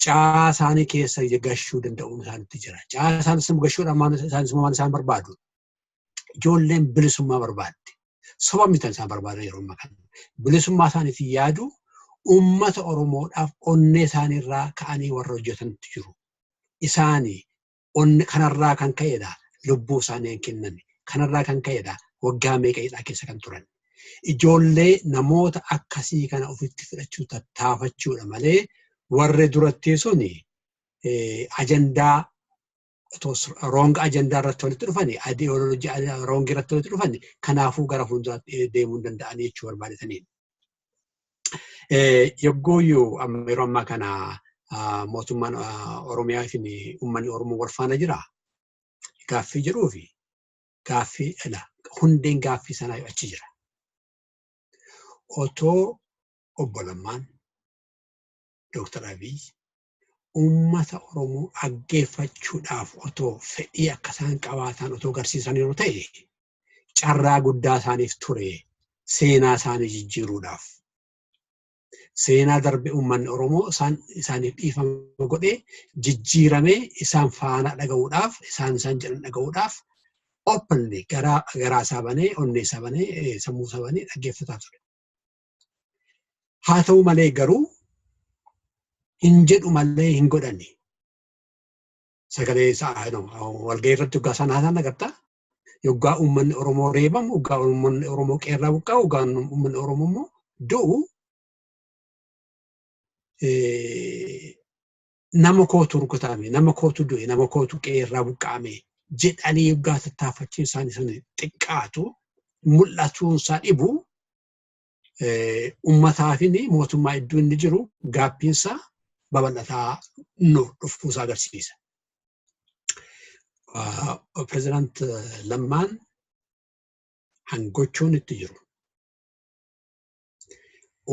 caasaanii keessa gashuu danda'uun isaanitti jira. Caasaan sun gashuudhaan isaan barbaadu. Ijoolleen bilisummaa barbaadde. Soba mitan isaan barbaada yeroo ammaa kana. Bilisummaa isaaniitiin yaadu uummata Oromoodhaaf onnee isaaniirraa ka'anii warra hojjetantu jiru. Isaanii kanarraa kan ka'edha lubbuu isaanii hin kennan. Kanarraa kan ka'edha waggaa meeqadhaa keessa kan turan. Ijoollee namoota akkasii kana ofitti fudhachuu tattaafachuudha malee warri duratti suni ajandaa wrong ajandaa irratti walitti dhufani ideoloojii wrong irratti walitti dhufani kanaafuu gara fuulduraatti deemuu danda'anii jechuu barbaadanii. Yoggooyyuu amma yeroo ammaa kana mootummaan Oromiyaa fi uummanni Oromoo wal faana jira. Gaaffii jiruu fi gaaffii hundeen gaaffii sanaa achi jira. Otoo obbo Lammaan Dr. Abiyyi uummata Oromoo dhaggeeffachuudhaaf otoo fedhii akka isaan qabaatan otoo agarsiisan yoo ta'e carraa guddaa isaaniif ture seenaa isaanii jijjiiruudhaaf. Seenaa darbe uummanni Oromoo isaaniif dhiifama godhee jijjiiramee isaan faana dhaga'uudhaaf isaan jedhan dhaga'uudhaaf openly garaa isaa banee onnee isaa banee sammuu isaa banee dhaggeeffataa ture. Haa ta'u malee garuu hin jedhu malee hin godhanne. Sagalee isaa walgahii irratti waggaa sana haasaan agartaa. Waggaa uummanni Oromoo reebamu, waggaa uummanni Oromoo qeerraa buqqa'u, waggaa uummanni Oromoo immoo du'u nama kootu rukutame, nama kootu du'e, nama kootu qeerraa buqqa'ame jedhanii waggaa tattaaffachiin isaanii sun xiqqaatu mul'atuun isaa dhibu uummataa fi mootummaa iddoo inni jiru gaaffiinsaa babal'ataa dhufuusaa agarsiisa. Pireezidaant Lammaan hangochuun itti jiru.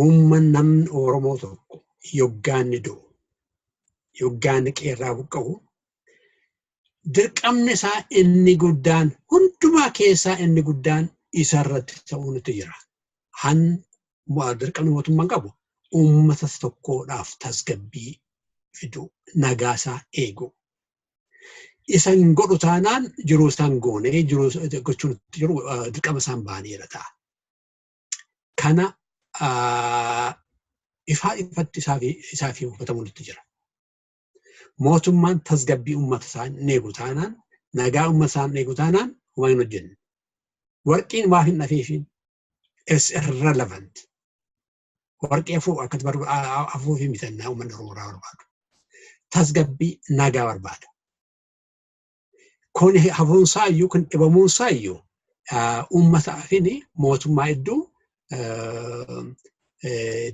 Uummanni namni Oromoo tokko yoggaan ni du'u. Yoggaan qeerraa buqqa'u. Dirqamni isaa inni guddaan hundumaa keessaa inni guddaan isarratti ta'uu nuti jira. Dirqamni mootummaan qabu uummata tokkoodhaaf tasgabbii fiduu, nagaasaa eeguu. Isan godhu taanaan jiruu isaan goonee jiruu gochuun jiru dirqama isaan ba'aniidha ta'a. Kana ifatti isaa fi hubatamuu nuti jira. Mootummaan tasgabbii uummata isaa eegu taanaan, nagaa uummata isaa eegu taanaan waan hin hojjenne. Warqiin maaf hin dhafeefin? It's irrelevant. Warqee afuufii mitannaa uummanni Oromoo barbaadu. Tasgabbii nagaa barbaada. Kun hafuunsaa iyyuu kun dhibamuunsaa iyyuu uummataa fi mootummaa iddoo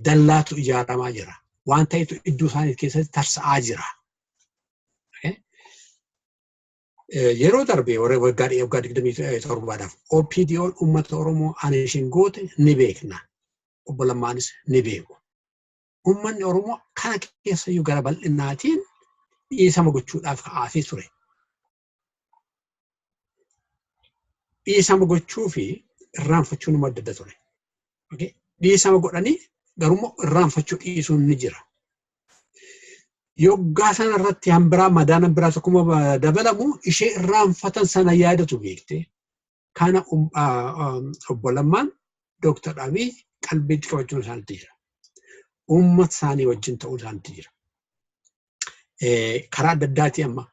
dallaatu ijaaramaa jira. Waan ta'etu iddoo isaanii keessatti tarsa'aa jira. Yeroo darbee waggaa 27dhaaf OPDO'n uummata Oromoo ani isheen goote ni beekna. Obbo Lammaanis ni beeku. Uummanni Oromoo kana keessa iyyuu gara bal'inaatiin dhiisama gochuudhaaf ka'aafii ture. Dhiisama gochuu fi irraanfachuun immoo adda adda ture. Dhiisama godhanii garuu irraanfachuu dhiisuun ni jira. Yoggaa sana irratti hambiraa madaan biraa tokkuma dabalamu ishee irraanfatan sana yaadatu beekte. Kana Obbo Lammaan Dr. Abiy qalbiitti qabachuun isaanitti jira. Uummata isaanii wajjin ta'uu isaanitti jira. Karaa adda addaatii amma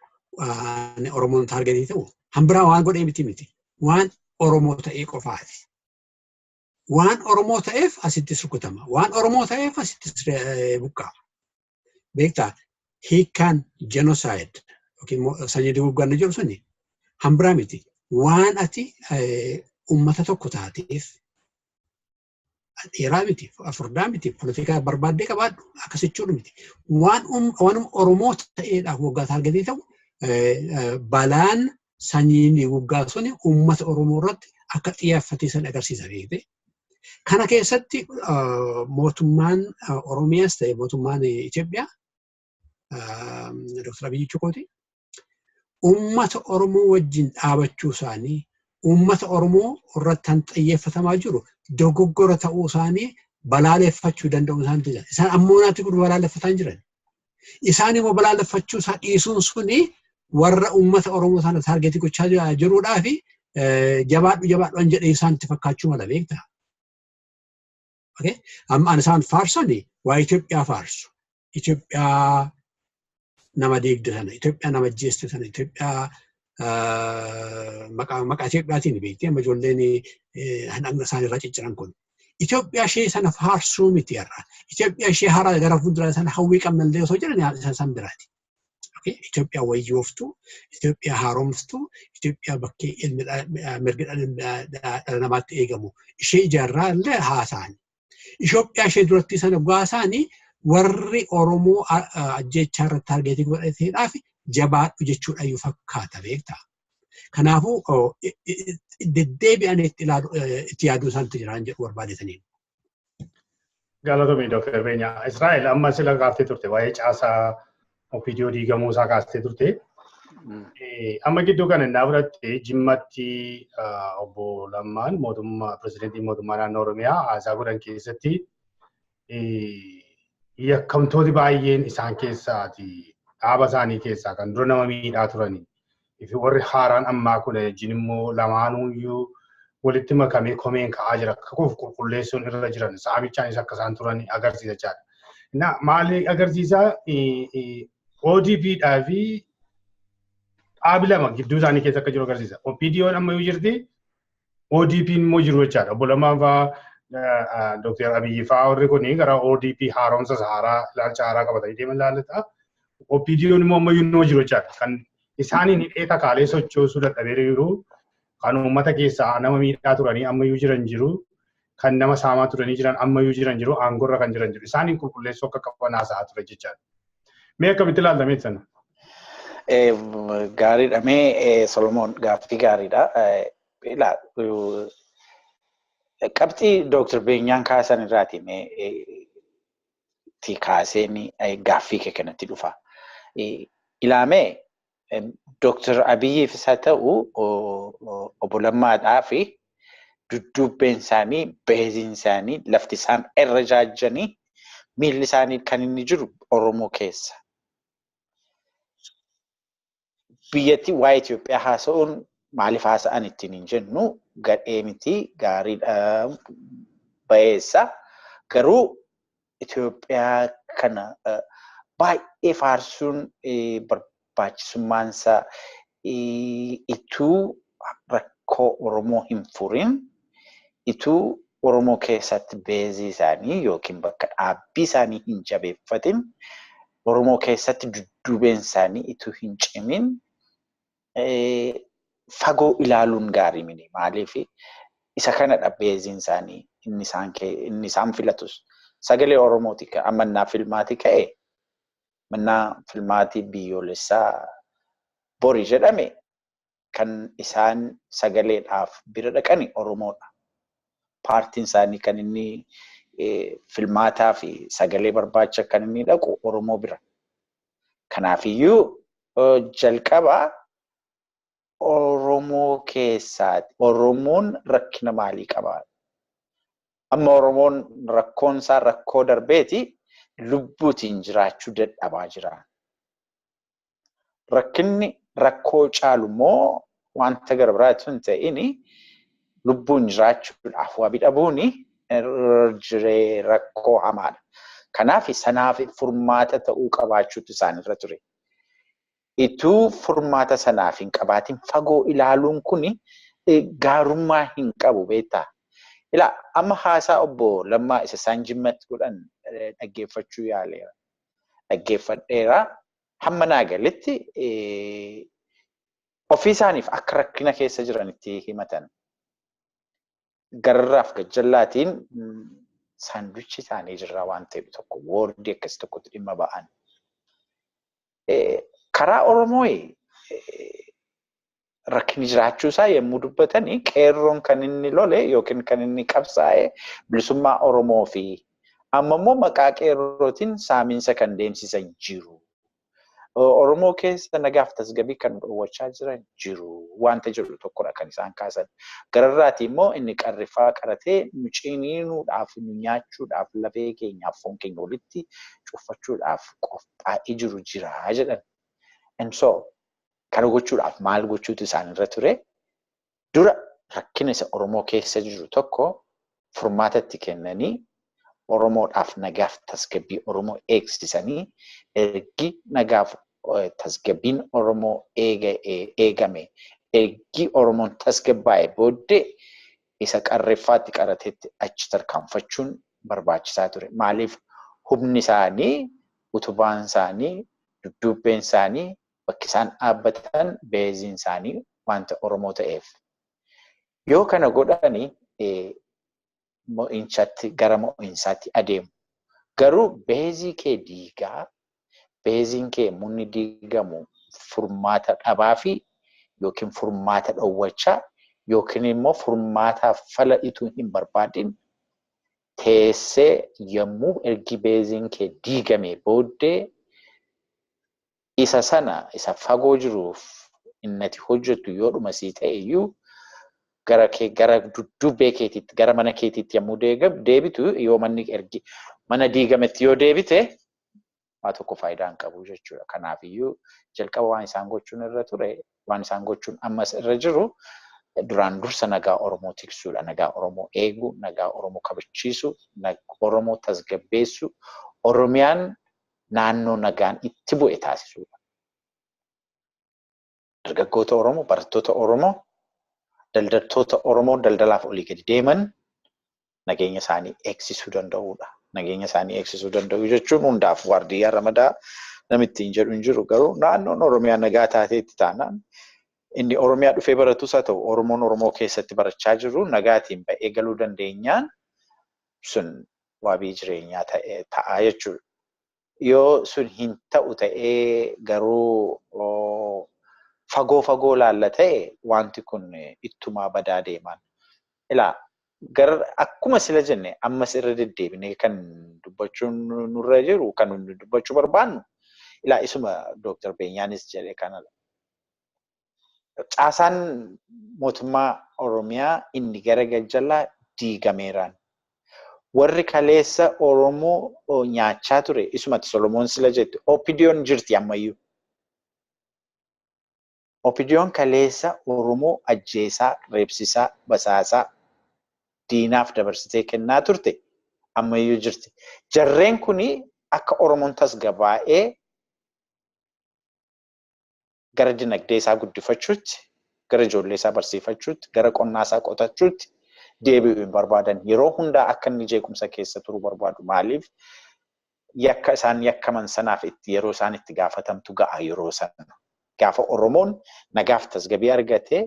Oromoon taargetii ta'u hambiraa waan godhee miti. Waan Oromoo ta'ee qofaati. Waan Oromoo ta'eef asittis rukutama. Waan Oromoo ta'eef asittis buqqaa. Beektaa hiikkaan genocide yookiin sanyii duguugganni jedhu suni hambiraa miti. Waan ati uummata tokko taateef dheeraa miti, afurdaa miti, poolitikaa barbaaddee qabaadhu akkasichuudha miti. Waan Oromoo ta'eedhaaf waggaa taargetii ta'u balaan sanyiin duguuggaa suni uummata Oromoo irratti akka xiyyeeffatee san agarsiisa beekte. Kana keessatti mootummaan Oromiyaas ta'e mootummaan Itoophiyaa Dr. Abiy Chikooti uummata Oromoo wajjin dhaabachuu isaanii uummata Oromoo irratti kan xiyyeeffatamaa jiru dogoggora ta'uu isaanii balaaleffachuu danda'u isaaniiti jira. Isaan ammoo naatti kun balaaleffataa jiran. Isaan immoo balaaleffachuu isaa dhiisuun suni warra uummata Oromoo sana taargetii gochaa jiruudhaa fi jabaadhu jedhee isaanitti fakkaachuu mala beektaa. Amma isaan faarsani waa Itoophiyaa faarsu. Itoophiyaa nama deegde sana, Itoophiyaa nama jeeste sana, Itoophiyaa maqaa Itoophiyaatiin beekti. Amma ijoolleen dhagna isaanii irraa cicciran kun. Itoophiyaa ishee sana faarsuu miti irraa. Itoophiyaa ishee haaraa gara fuulduraa sana hawwii qabnallee osoo jiran isaan biraati. Itoophiyaa wayyooftuu, Itoophiyaa haaromftuu, Itoophiyaa bakkee mirga dhala namaatti eegamu. Ishee ijaarraa illee haasa'ani. Itoophiyaa ishee duratti sana baasaanii warri Oromoo ajjechaa irratti taargetii godhateedhaaf jabaadhu jechuudha iyyuu fakkaata beektaa. Kanaafuu deddeebi'anii itti yaaduu isaanitti jiran jedhu barbaadetanii. Galatoomii Dr. Benyaa Israa'el amma sila kaaftee turte waa'ee caasaa OPDO diigamuu isaa kaastee turte. Amma gidduu kana innaa biratti Jimmatti Obbo Lammaan pirezidentii mootummaa naannoo Oromiyaa haasaa godhan keessatti yakkamtooti baay'een isaan keessaati dhaaba isaanii keessaa kan dura nama miidhaa turanii fi warri haaraan ammaa kun wajjin immoo lamaanuuyyuu walitti makamee komeen ka'aa jira. Kakuuf qulqulleessuun irra jiran saamichaanis akka isaan turan agarsiisa jechaadha. Maali agarsiisa ODPdhaa fi dhaabi lama gidduu isaanii keessa akka jiru agarsiisa. OPDO'n ammayyuu jirti, ODP'n immoo jiru jechaadha. Obbo Lammaan fa'aa Dr. Abiy fa'aa warri kuni gara ODP haaromsa haaraa ilaalcha haaraa qabatanii deeman ilaallata. OPDO'n immoo ammayyuu nama jiru jechaadha. Kan isaaniin hidhee takaalee sochoosuu dadhabee jiru, kan uummata keessaa nama miidhaa turanii ammayyuu jiran jiru, kan nama saamaa turanii jiran ammayyuu jiran jiru, aangorra kan jiran jiru. Isaaniin qulqulleessuu akka qaban haasa'aa ture jechaadha. Mee akkamitti ilaaltamee sana? Gaariidha. Mee Solomon gaaffii gaariidha. qabxii Dr.Benyaan kaasan irraatiin kaaseen gaaffii kee kanatti dhufa. Ilaamee Dr. Abiyyiif isa ta'u obbo Lammaadhaa fi dudduubbeen isaanii, beeziin isaanii, lafti isaan irra jaajjanii, miilli isaanii kan inni jiru Oromoo keessa. Biyyatti waa'ee Itoophiyaa haasa'uun maaliif haasa'an ittiin hin jennu gadhee miti gaariidha ba'eessa. Garuu Itoophiyaa kana baay'ee faarsuun barbaachisummaan isaa ituu rakkoo Oromoo hin furin, ituu Oromoo keessatti beezii isaanii yookiin bakka dhaabbii isaanii hin jabeeffatin, Oromoo keessatti dudduubeen isaanii ituu hin cimin, fagoo ilaaluun gaarii miti. Maaliif isa kanadha beeziin isaanii inni isaan filatus. Sagalee Oromooti mannaa filmaatii ka'e mannaa filmaatii biyyoolessaa borii jedhame kan isaan sagaleedhaaf bira dhaqani Oromoodha. Paartiin isaanii kan inni filmaataa fi sagalee barbaacha kan inni dhaqu Oromoo bira. Kanaafiyyuu jalqabaa Oromoo keessaati. Oromoon rakkina maalii qabaa? Amma Oromoon rakkoon isaa rakkoo darbeeti lubbuutiin jiraachuu dadhabaa jira. Rakkinni rakkoo caalu immoo wanta gara biraatti hin ta'in lubbuun jiraachuudhaaf wabii dhabuun jiree rakkoo hamaadha. Kanaaf sanaaf furmaata ta'uu qabaachuutu isaanirra ture. Ituu furmaata sanaaf hin qabaatin fagoo ilaaluun kun gaarummaa hin qabu beektaa. Ilaa amma haasaa obbo Lammaa isa isaan jimmatti godhan dhaggeeffachuu yaaleera. Dhaggeeffadheera. Hamma naa galetti ofii isaaniif akka rakkina keessa jiranitti himatan. Gararraaf gajjallaatiin saanduchi isaanii jirraa waan ta'eef tokko woordii akkas tokkotti dhimma ba'an. Karaa Oromoo rakkinni jiraachuu isaa yommuu dubbatanii qeerroon kan inni lole yookiin kan inni qabsaa'e bilisummaa Oromoo fi amma immoo maqaa qeerrootiin saamiinsa kan deemsisan jiru. Oromoo keessa nagaaf tasgabbii kan dhowwachaa jiran jiru. Wanta jiru tokkodha kan isaan kaasan. Gararraati immoo inni qarrifaa qaratee nu ciniinuudhaaf, nu nyaachuudhaaf, lafee keenyaaf, foon keenya walitti cuffachuudhaaf qophaa'ee jiru jira jedhan. Kana gochuudhaaf maal gochuutu isaanirra ture? Dura rakkina isa Oromoo keessa jiru tokko furmaatatti kennanii Oromoodhaaf nagaaf tasgabbii Oromoo eegsisanii ergi nagaaf tasgabbiin Oromoo eegame ergi Oromoon tasgabbaa'e booddee isa qarreeffaatti qarateetti achi tarkaanfachuun barbaachisaa ture. Maaliif humni isaanii, utubaan isaanii, dudduubbeen isaanii, bakki isaan dhaabbatan beeziin isaanii wanta Oromoo ta'eef. Yoo kana godhanii mo'insaatti gara mo'insaatti adeemu. Garuu beezii kee diigaa, beeziin kee munni diigamu furmaata dhabaa fi yookiin furmaata dhowwachaa yookiin immoo furmaataaf fala ituu hin barbaadin teessee yommuu ergi beeziin kee diigame booddee isa sana isa fagoo jiruuf innati hojjetu yoo dhuma sii ta'e iyyuu gara dudduubbee keetiitti gara mana keetiitti yommuu deebitu yoo manni ergi mana diigametti yoo deebite waa tokko faayidaa hin qabu jechuudha. Kanaaf iyyuu jalqaba waan isaan gochuun irra ture waan isaan gochuun ammas irra jiru duraan dursa nagaa Oromoo tiksuudha. Nagaa Oromoo eeguu, nagaa Oromoo kabachiisuu, Oromoo tasgabbeessuu, Oromiyaan naannoo nagaan itti bu'e taasisuudha. Dargaggoota Oromoo, barattoota Oromoo, daldaltoota Oromoo daldalaaf olii gadi deeman nageenya isaanii eegsisuu danda'uudha. Nageenya isaanii eegsisuu danda'u jechuun hundaaf waardiyyaa ramadaa namitti hin jedhu hin jiru. Garuu naannoon Oromiyaa nagaa taateetti taanaan inni Oromiyaa dhufee baratus haa ta'u Oromoon Oromoo keessatti barachaa jiru nagaatiin ba'ee galuu dandeenyaan sun waabii jireenyaa ta'a jechuudha. Yoo sun hin ta'u ta'ee garuu fagoo laalla ta'e wanti kun ittumaa badaa deeman. Ilaa akkuma sila jenne ammas irra deddeebinee kan dubbachuun nurra jiru kan nuti dubbachuu barbaannu ilaa isuma Dr. Benyaanis jedhe kanadha. Caasaan mootummaa Oromiyaa inni gara galjalaa diigameeraan. Warri kaleessa Oromoo nyaachaa ture isumatti Solomoon sila jettu OPDO'n jirti ammayyuu. OPDO'n kaleessa Oromoo ajjeesaa, reebsisaa, basaasaa diinaaf dabarsitee kennaa turte ammayyuu jirti. Jarreen kuni akka Oromoon tasgabbaa'ee gara dinagdee isaa guddifachuutti, gara ijoollee isaa barsiifachuutti, gara qonnaa isaa qotachuutti deebi'uu hin barbaadan. Yeroo hundaa akka inni jeequmsa keessa turu barbaadu. Maaliif yakka isaan yakkaman sanaaf yeroo isaan itti gaafatamtu ga'a yeroo sana. Gaafa Oromoon nagaaf tasgabbii argatee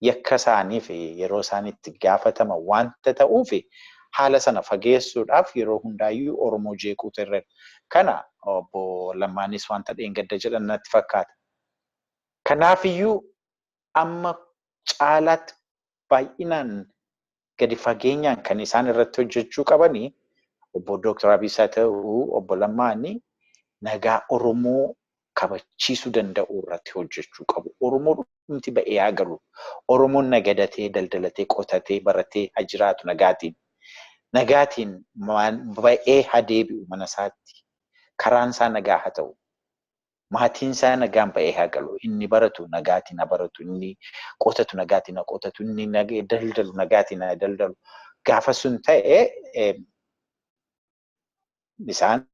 yakka isaaniif yeroo isaan itti gaafatama wanta ta'uuf haala sana fageessuudhaaf yeroo hundaayyuu Oromoo jeequutu irra. Kana obbo Lammaanis wanta dheengadda jedhan natti fakkaata. Kanaafiyyuu amma caalaatti baay'inaan gadi fageenyaan kan isaan irratti hojjechuu qabanii obbo Dr. Abiisaa ta'uu obbo Lammaanii nagaa Oromoo kabachiisuu danda'u irratti hojjechuu qabu. Oromoo dhumti ba'ee haa galu. Oromoon nagadatee, daldalatee, qotatee, baratee haa jiraatu nagaatiin. Nagaatiin ba'ee haa deebi'u mana isaatti. Karaan isaa nagaa haa ta'u. Maatiin isaa nagaan ba'ee haa galu. Inni baratu nagaatiin haa baratu. Inni qotatu nagaatiin haa qotatu. Inni daldalu nagaatiin haa daldalu. Gaafa sun ta'e isaan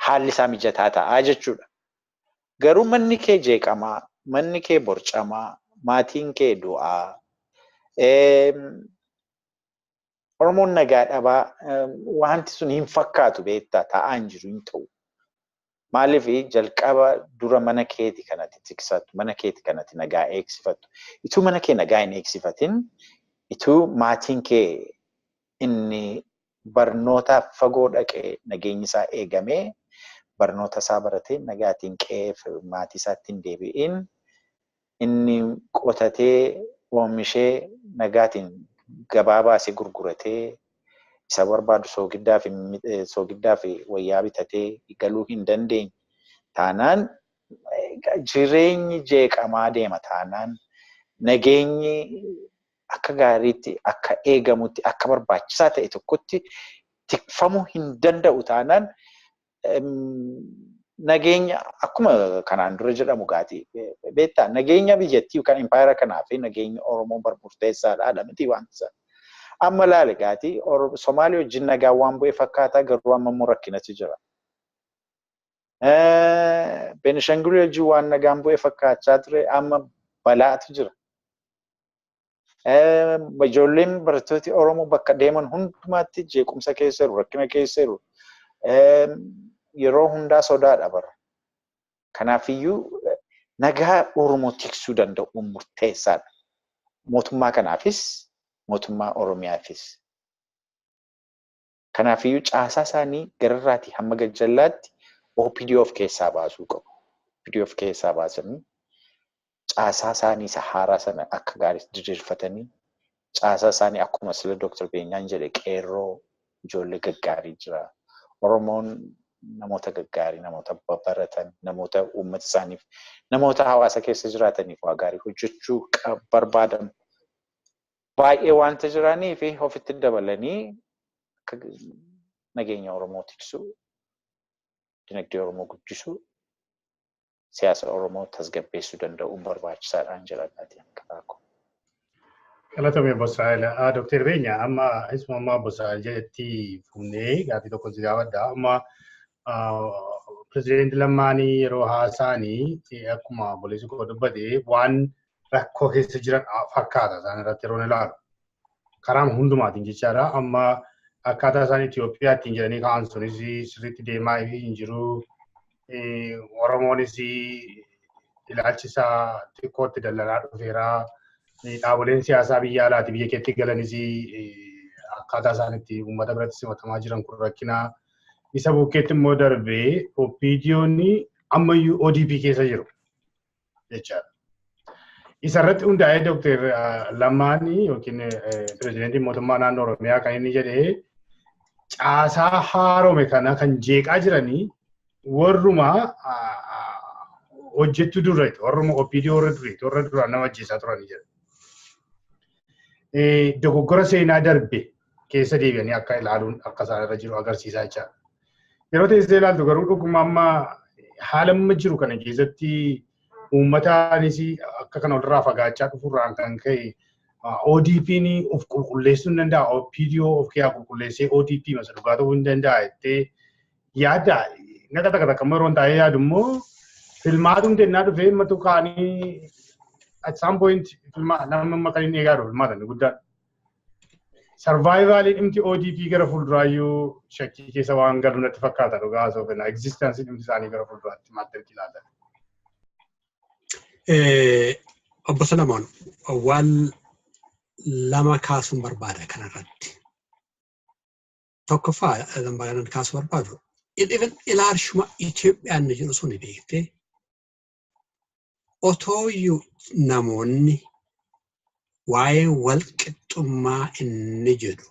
haalli isaa mijataa ta'a jechuudha. Garuu manni kee jeeqamaa, manni kee borcamaa, maatiin kee du'aa, Oromoon nagaa dhabaa wanti sun hin fakkaatu beektaa ta'aa hin jiru hin ta'u. Maaliif jalqaba dura mana keeti kanatti tiksatu, mana keeti kanatti nagaa eegsifattu. Ituu mana kee nagaa hin eegsifatin, ituu maatiin kee inni barnootaaf fagoo dhaqee nageenyi isaa eegamee barnoota isaa baratee nagaatiin qe'ee maatii isaatti hin deebi'in inni qotatee oomishee nagaatiin gabaa baasee gurguratee isa barbaadu soogiddaa fi wayyaa bitatee galuu hin dandeenye taanaan jireenyi jeeqamaa deema taanaan nageenyi akka gaariitti akka eegamutti akka barbaachisaa ta'e tokkotti tikfamuu hin danda'u taanaan nageenya akkuma kanaan dura jedhamu gaati beektaa nageenya biyyattii yookaan impaayera kanaa fi nageenya Oromoo murteessaadha miti wanta amma laale gaati Somaalii wajjin nagaa waan bu'ee fakkaataa garuu amma immoo rakkinatu jira. Beenishangul wajjin waan nagaan bu'ee fakkaachaa ture amma balaatu jira. Ijoolleen barattooti Oromoo bakka deeman hundumaatti jeequmsa keessa jiru, rakkina keessa jiru. Yeroo hundaa sodaadha bara. Kanaafiyyuu nagaa Oromoo tiksuu danda'u murteessaadha. Mootummaa kanaafis, mootummaa Oromiyaafis. Kanaafiyyuu caasaa isaanii gararraatii hamma gajjallaatti OPDO of keessaa baasuu qabu. OPDO of keessaa baasanii caasaa isaanii isa haaraa sana akka gaariitti diriirfatanii caasaa isaanii akkuma sila Dr. Benyaan jedhe qeerroo ijoollee gaggaarii jira. Oromoon namoota gaggaarii, namoota baratan, namoota uummata isaaniif, namoota hawaasa keessa jiraataniif waa gaarii hojjechuu barbaadan baay'ee wanta jiranii fi ofitti dabalanii akka nageenya Oromoo tiksuu, dinagdee Oromoo guddisuu, siyaasa Oromoo tasgabbeessuu danda'uun barbaachisaadhaan jedhanii karaa. Qalatame Obboo Israael. Dr. Benyaa amma isuma Obboo Israael jedhetti fuunee gaaffii tokko si gaafadha. Amma Pirezidaantii Lammaanii yeroo haasa'anii akkuma boleessi koo dubbate waan rakkoo keessa jiran fakkaata isaan irratti yeroo ilaalu. Karaa hundumaatiin jechaadha. Amma akkaataa isaan Itoophiyaatti jedhanii ka'an sunis sirriitti deemaa hin jiru. Oromoonis ilaalchisaa xiqqootti daldalaa dhufeera. Dhaaboleen siyaasaa biyya alaati biyya keetti galanis akkaataa isaanitti uummata biratti simatamaa jiran kun rakkinaa isa bukkeetti immoo darbee OPDOonni ammayyuu ODP keessa jiru jechaadha. Isarratti hundaa'ee Dr. Lammaanii yookiin pirezidaantiin mootummaa naannoo Oromiyaa kan inni jedhee caasaa haarome kana kan jeeqaa jiranii warruma hojjettu dureetu warruma OPDO warra dureetu warra duraan nama ajjeesaa turanii jedha. Dogoggora seenaa darbe keessa deebi'anii akka ilaaluun akka isaan irra jiru agarsiisaa jechaadha. Yeroo teessee ilaaltu garuu dhuguma amma haala amma jiru kana keessatti uummataanis akka kana walirraa fagaachaa dhufurraan kan ka'e ODP'n of qulqulleessuu hin danda'a. OPDO of keessaa qulqulleessee ODP masa dhugaa ta'uu hin danda'a jettee yaadda. Naqa takka takka yeroo taa'ee yaadu immoo filmaatuun kennaa dhufee himmatu kaanii at some point nama maqaan eegaa jiru filmaata inni guddaan. Survivaaliin dhimti ODP gara fuulduraayyuu shakkii keessa waan galu natti fakkaata dhugaa haasofna. Existensi dhimti isaanii gara fuulduraatti maddatti ilaatan. Obbo Solomon, waan lama kaasuun barbaada kanarratti. Tokkoffaa lammaffaan kaasuu barbaadu. Ilaalchuma Itoophiyaan jedhu suni beektee otooyyuu namoonni waa'ee walqixxummaa inni jedhu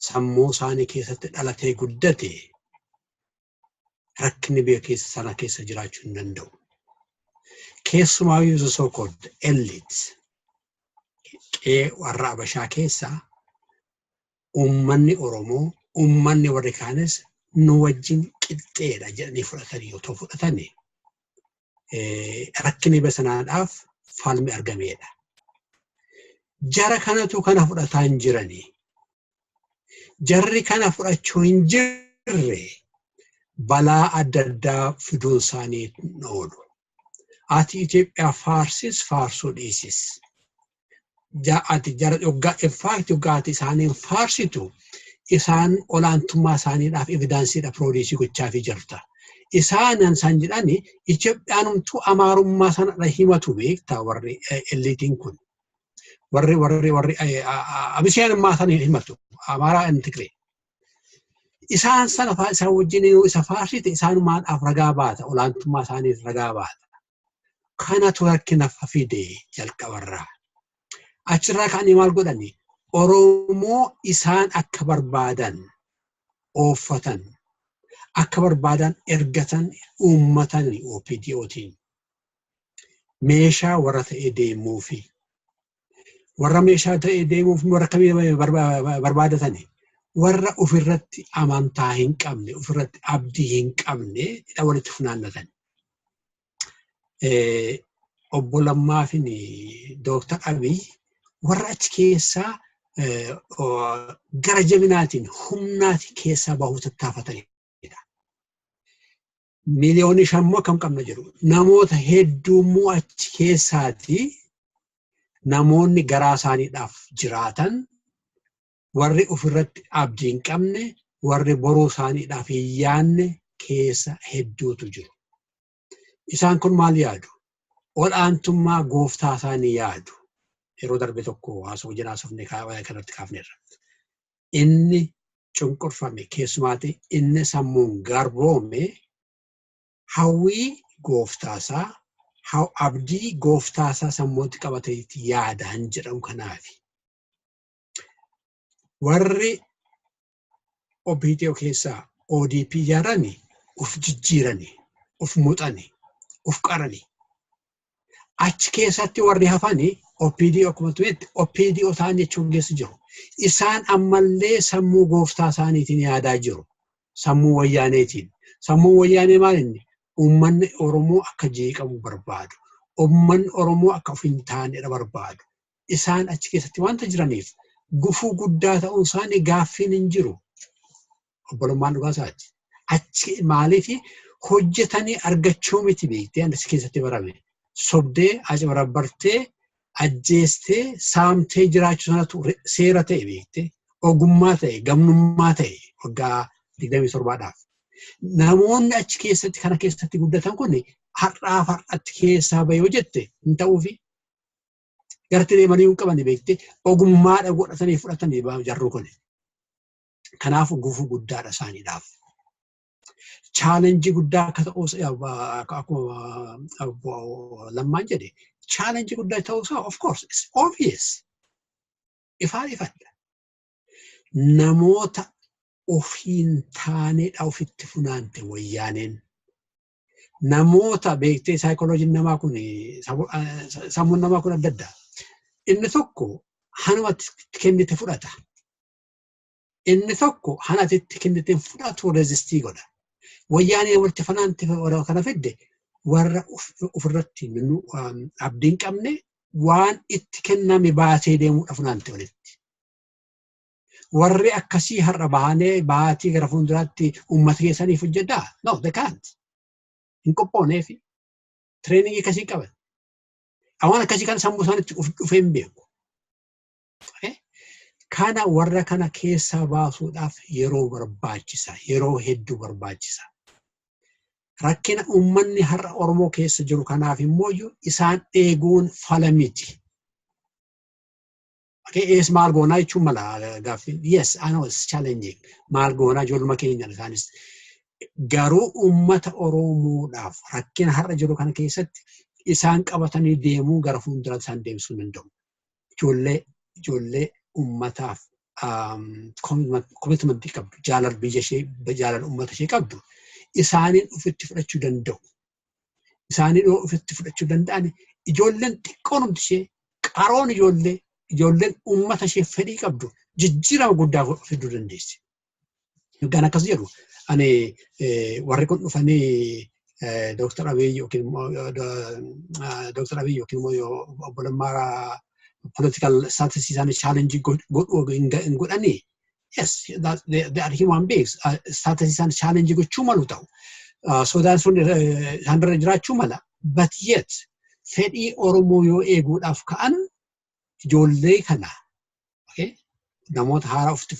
sammuu isaanii keessatti dhalatee guddate rakkinni biyya keessa sana keessa jiraachuu hin danda'u. Keessumaayyuu the so-called elite warra Habashaa keessaa uummanni Oromoo uummanni warri kaanis nu wajjin qixxeedha jedhanii fudhatanii otoo fudhatanii rakkinni biyya sanaadhaaf falmi argameedha. Jara kanatu kana fudhataa hin jiranii. Jarri kana fudhachuu hin jirre balaa adda addaa fiduun isaanii oolu. Ati Itoophiyaa faarsis faarsuu dhiisis. Ati jara ati isaaniin faarsitu isaan olaantummaa isaaniidhaaf evidaansiidha piroodiisii gochaa fi jirta. Isaanan san jedhani Itoophiyaanumtuu amaarummaa sanadha himatu beektaa warri eliitiin kun. Warri abisiyaan sana himatu amaaraa inni Tigree. Isaan sana isaan wajjin isa faarsite isaanumaadhaaf ragaa baata olaantummaa isaaniif ragaa baata. Kanatu rakkina fide jalqabarraa. Achirraa ka'anii maal godhani? Oromoo isaan akka barbaadan ooffatan akka barbaadan ergatan uummatan OPDOtiin meeshaa warra ta'ee deemuufi warra meeshaa ta'ee deemuuf warra kamii barbaadatani warra ofirratti amantaa hin qabne ofirratti abdii hin qabne walitti funaannatan. Obbo Lammaa fi Dr. Abiy warra achi keessaa gara jabinaatiin humnaati keessaa bahuu tattaafatanidha. Miliyoonii 5 kam qabna jiru. Namoota hedduummoo achi keessaati namoonni garaa isaaniidhaaf jiraatan warri ofirratti abdii hin qabne warri boruu isaaniidhaaf hin yaanne keessa hedduutu jiru. Isaan kun maal yaadu? Olaantummaa gooftaa isaanii yaadu. Yeroo darbe tokko haasoo jinaasofne kanatti kaafneerra. Inni cunqurfame keessumaatti inni sammuun garboome hawwii gooftaasaa abdii gooftaasaa sammuutti qabateetti yaadaan jedhamu kanaafi. Warri OPDO keessaa ODP yaarani uf jijjiirani uf muxani uf qarani. Achi keessatti warri hafani OPDO akkuma tu'etti OPDO ta'an jechuun geessu jiru. Isaan ammallee sammuu gooftaa isaaniitiin yaadaa jiru. Sammuu wayyaaneetiin. Sammuu wayyaanee maalinni? Uummanni Oromoo akka jeeqamu barbaadu. Uummanni Oromoo akka of hin taanedha barbaadu. Isaan achi keessatti wanta jiraniif gufuu guddaa ta'uun isaanii gaaffiin hin jiru. Obbolummaan dhugaasaati. Achi maaliif hojjetanii argachuu miti beektee achi keessatti barame. Sobdee barbartee ajjeestee saamtee jiraachuu sanatu seera ta'e beektee ogummaa ta'e gamnummaa ta'e waggaa 27dhaaf. Namoonni achi keessatti kana keessatti guddatan kun har'aatti keessaa bahee hojjette hin ta'uufi garti deemanii hin qaban beektee ogummaadha godhatanii fudhatanii jarru kun. Kanaaf gufuu guddaadha isaaniidhaaf. Challenge guddaa akka ta'us lammaan jedhe challenge guddaa ta'us of course it's obvious. Ifadha. Namoota ofiin taaneedha ofitti funaante wayyaaneen. Namoota beektee saayikolojiin namaa kun sammuun namaa kun adda adda. Inni tokko hanumatti kennite fudhata. Inni tokko hanatitti kennite fudhatu resistii godha. Wayyaanee walitti funaante kana fidde warra ofirratti abdiin qabne waan itti kenname baasee deemuudha funaante walitti. Warri akkasii har'a bahanee baatii gara fuulduraatti uummata keessaniif hojjedhaa? No, they can't. Hin qophooneefi treeningii akkasii qaban. Awwaan akkasii kan sammuu isaaniitti dhufee hin beeku. Kana warra kana keessaa baasuudhaaf yeroo barbaachisa, yeroo hedduu barbaachisa. Rakkina uummanni har'a Oromoo keessa jiru kanaaf immoo isaan eeguun fala miti. Is maal goonaa jechuun mala gaaffii. Yes, I know it's challenging. Maal goonaa ijoolluma keenya isaanis. Garuu uummata Oromoodhaaf rakkina har'a jiru kana keessatti isaan qabatanii deemuu gara fuulduraatti isaan deemsuu danda'u. Ijoollee uummataaf commitment qabdu, jaalala biyya ishee, jaalala uummata ishee qabdu. Isaaniin ofitti fudhachuu danda'u. Isaaniin ofitti fudhachuu danda'an ijoolleen xiqqoon hundi ishee qaroon ijoolleen uummata ishee fedhii qabdu jijjiirama guddaa fiduu dandeessi. Yookaan akkas jedhu ani warri kun dhufanii Dr.Benyaa yookiin immoo Obbo Lammaa political status isaanii challenge godhanii. Yes, they are human beings. Status isaan challenge gochuu malu ta'u. Sodaan sun isaan bira jiraachuu mala. But yet, fedhii Oromoo yoo eeguudhaaf ka'an ijoollee kana namoota haaraa ofitti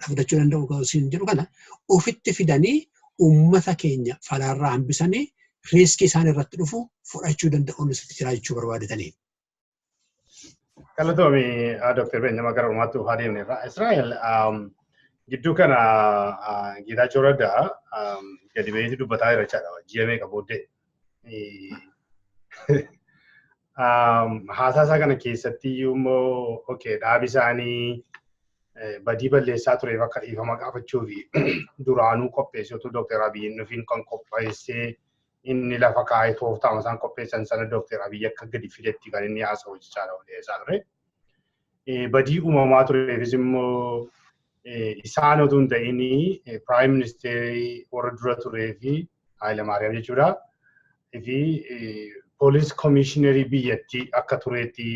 fidachuu danda'u siin jedhu kana ofitti fidanii uummata keenya falaarraa hambisanii riiskii isaan irratti dhufu fudhachuu danda'uun isatti jiraachuu barbaadatanii. Galatoomi Dr.Benyaa gara uummatu haadimneerra. Israa'el gidduu kana Geetaachoo Raddaa gadi ba'eetii dubbataa jira jechaadha. Ji'a meeqa booddee. Haasaa kana keessatti immoo dhaabi isaanii badii balleessaa tureef akka dhiifama gaafachuu fi duraanuu qopheessitoota Dr. Abiyyiin dhufiin kan qopheessee inni lafa kaa'ee tooftaama isaan qopheessan sana Dr. Abiyyi akka gadi fidetti kan inni haasa'u jechaadha odeessaa ture. Badii uumamaa tureefis immoo isaan otoo hin ta'in Prime Ministeerii warra dura turee fi Hayilamaariyaam jechuudha. Fi Police Commissionerii biyyattii akka tureetti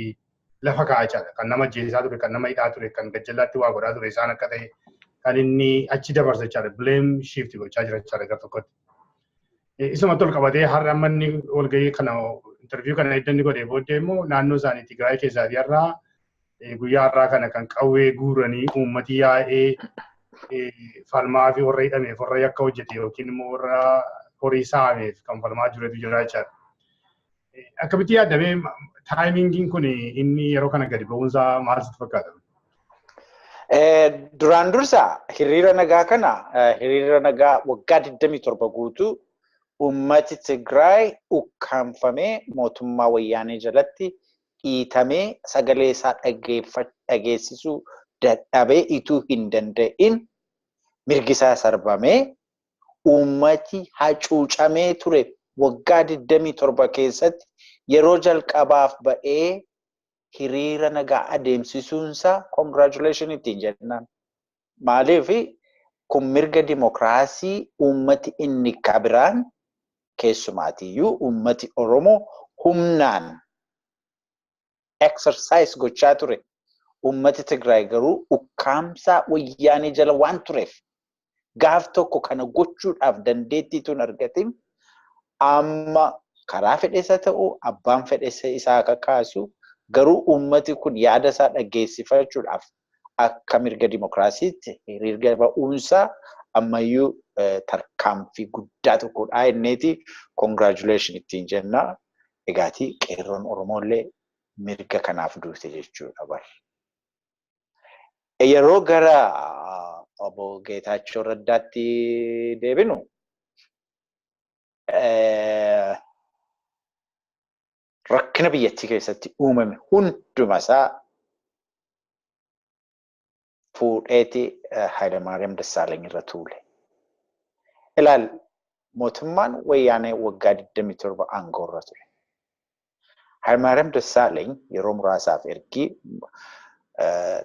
lafa kaa'aa jechaadha. Kan nama ajjeesaa ture, kan nama hidhaa ture, kan gajjallaatti waa godhaa ture isaan akka ta'e kan inni achi dabarsa jechaadha. Blame shift gochaa jira jechaadha gara tokkotti. Isuma tol qabatee har'a manni walgahii kana interview kana eddanni godhee booddee immoo naannoo isaanii Tigraay keessaa fi har'aa guyyaa har'aa kana kan qawwee guuranii uummati yaa'ee falmaa fi warra hidhameef warra yakka hojjete yookiin immoo warra horii saameef kan falmaa jirutu jira jechaadha. Akkamitti yaadamee taayimingiin kun inni yeroo kana gadi ba'uunsaa maal sitti fakkaata? Duraan dursa hiriira nagaa kana hiriira nagaa waggaa 27 guutuu ummati Tigraay ukkaanfamee mootummaa wayyaanee jalatti dhiitamee sagalee isaa dhageessisuu dadhabee ituu hin danda'in mirgi isaa sarbamee ummati hacuucamee ture waggaa 27 keessatti yeroo jalqabaaf ba'ee hiriira nagaa adeemsisuunsa congratulations ittiin jennaan. Maaliif kun mirga dimokiraasii ummati inni kabiraan keessumaatiyyuu ummati Oromoo humnaan exercise gochaa ture. Ummati Tigraay garuu ukkaamsaa wayyaanee jala waan tureef gaaf tokko kana gochuudhaaf dandeettiitu hin argatin amma karaa fedheessa ta'u abbaan fedheessa isaa kakaasu garuu ummati kun yaada isaa dhageessifachuudhaaf akka mirga dimokiraasiitti hiriira ba'uunsaa ammayyuu tarkaanfii guddaa tokkodha inneeti congratulations ittiin jenna. Egaatii qeerroon Oromoollee mirga kanaaf duute jechuudha bar. Yeroo gara obbo Geetaachoo Raddaatti deebinu rakkina biyyattii keessatti uumame hundumasaa fuudheeti Hayilamaariyaam Dassaalany irra tuule. Ilaal mootummaan wayyaanee waggaa 27 aangoo irra ture. Hayilamaariyaam Dassaalany yeroo muraasaaf ergi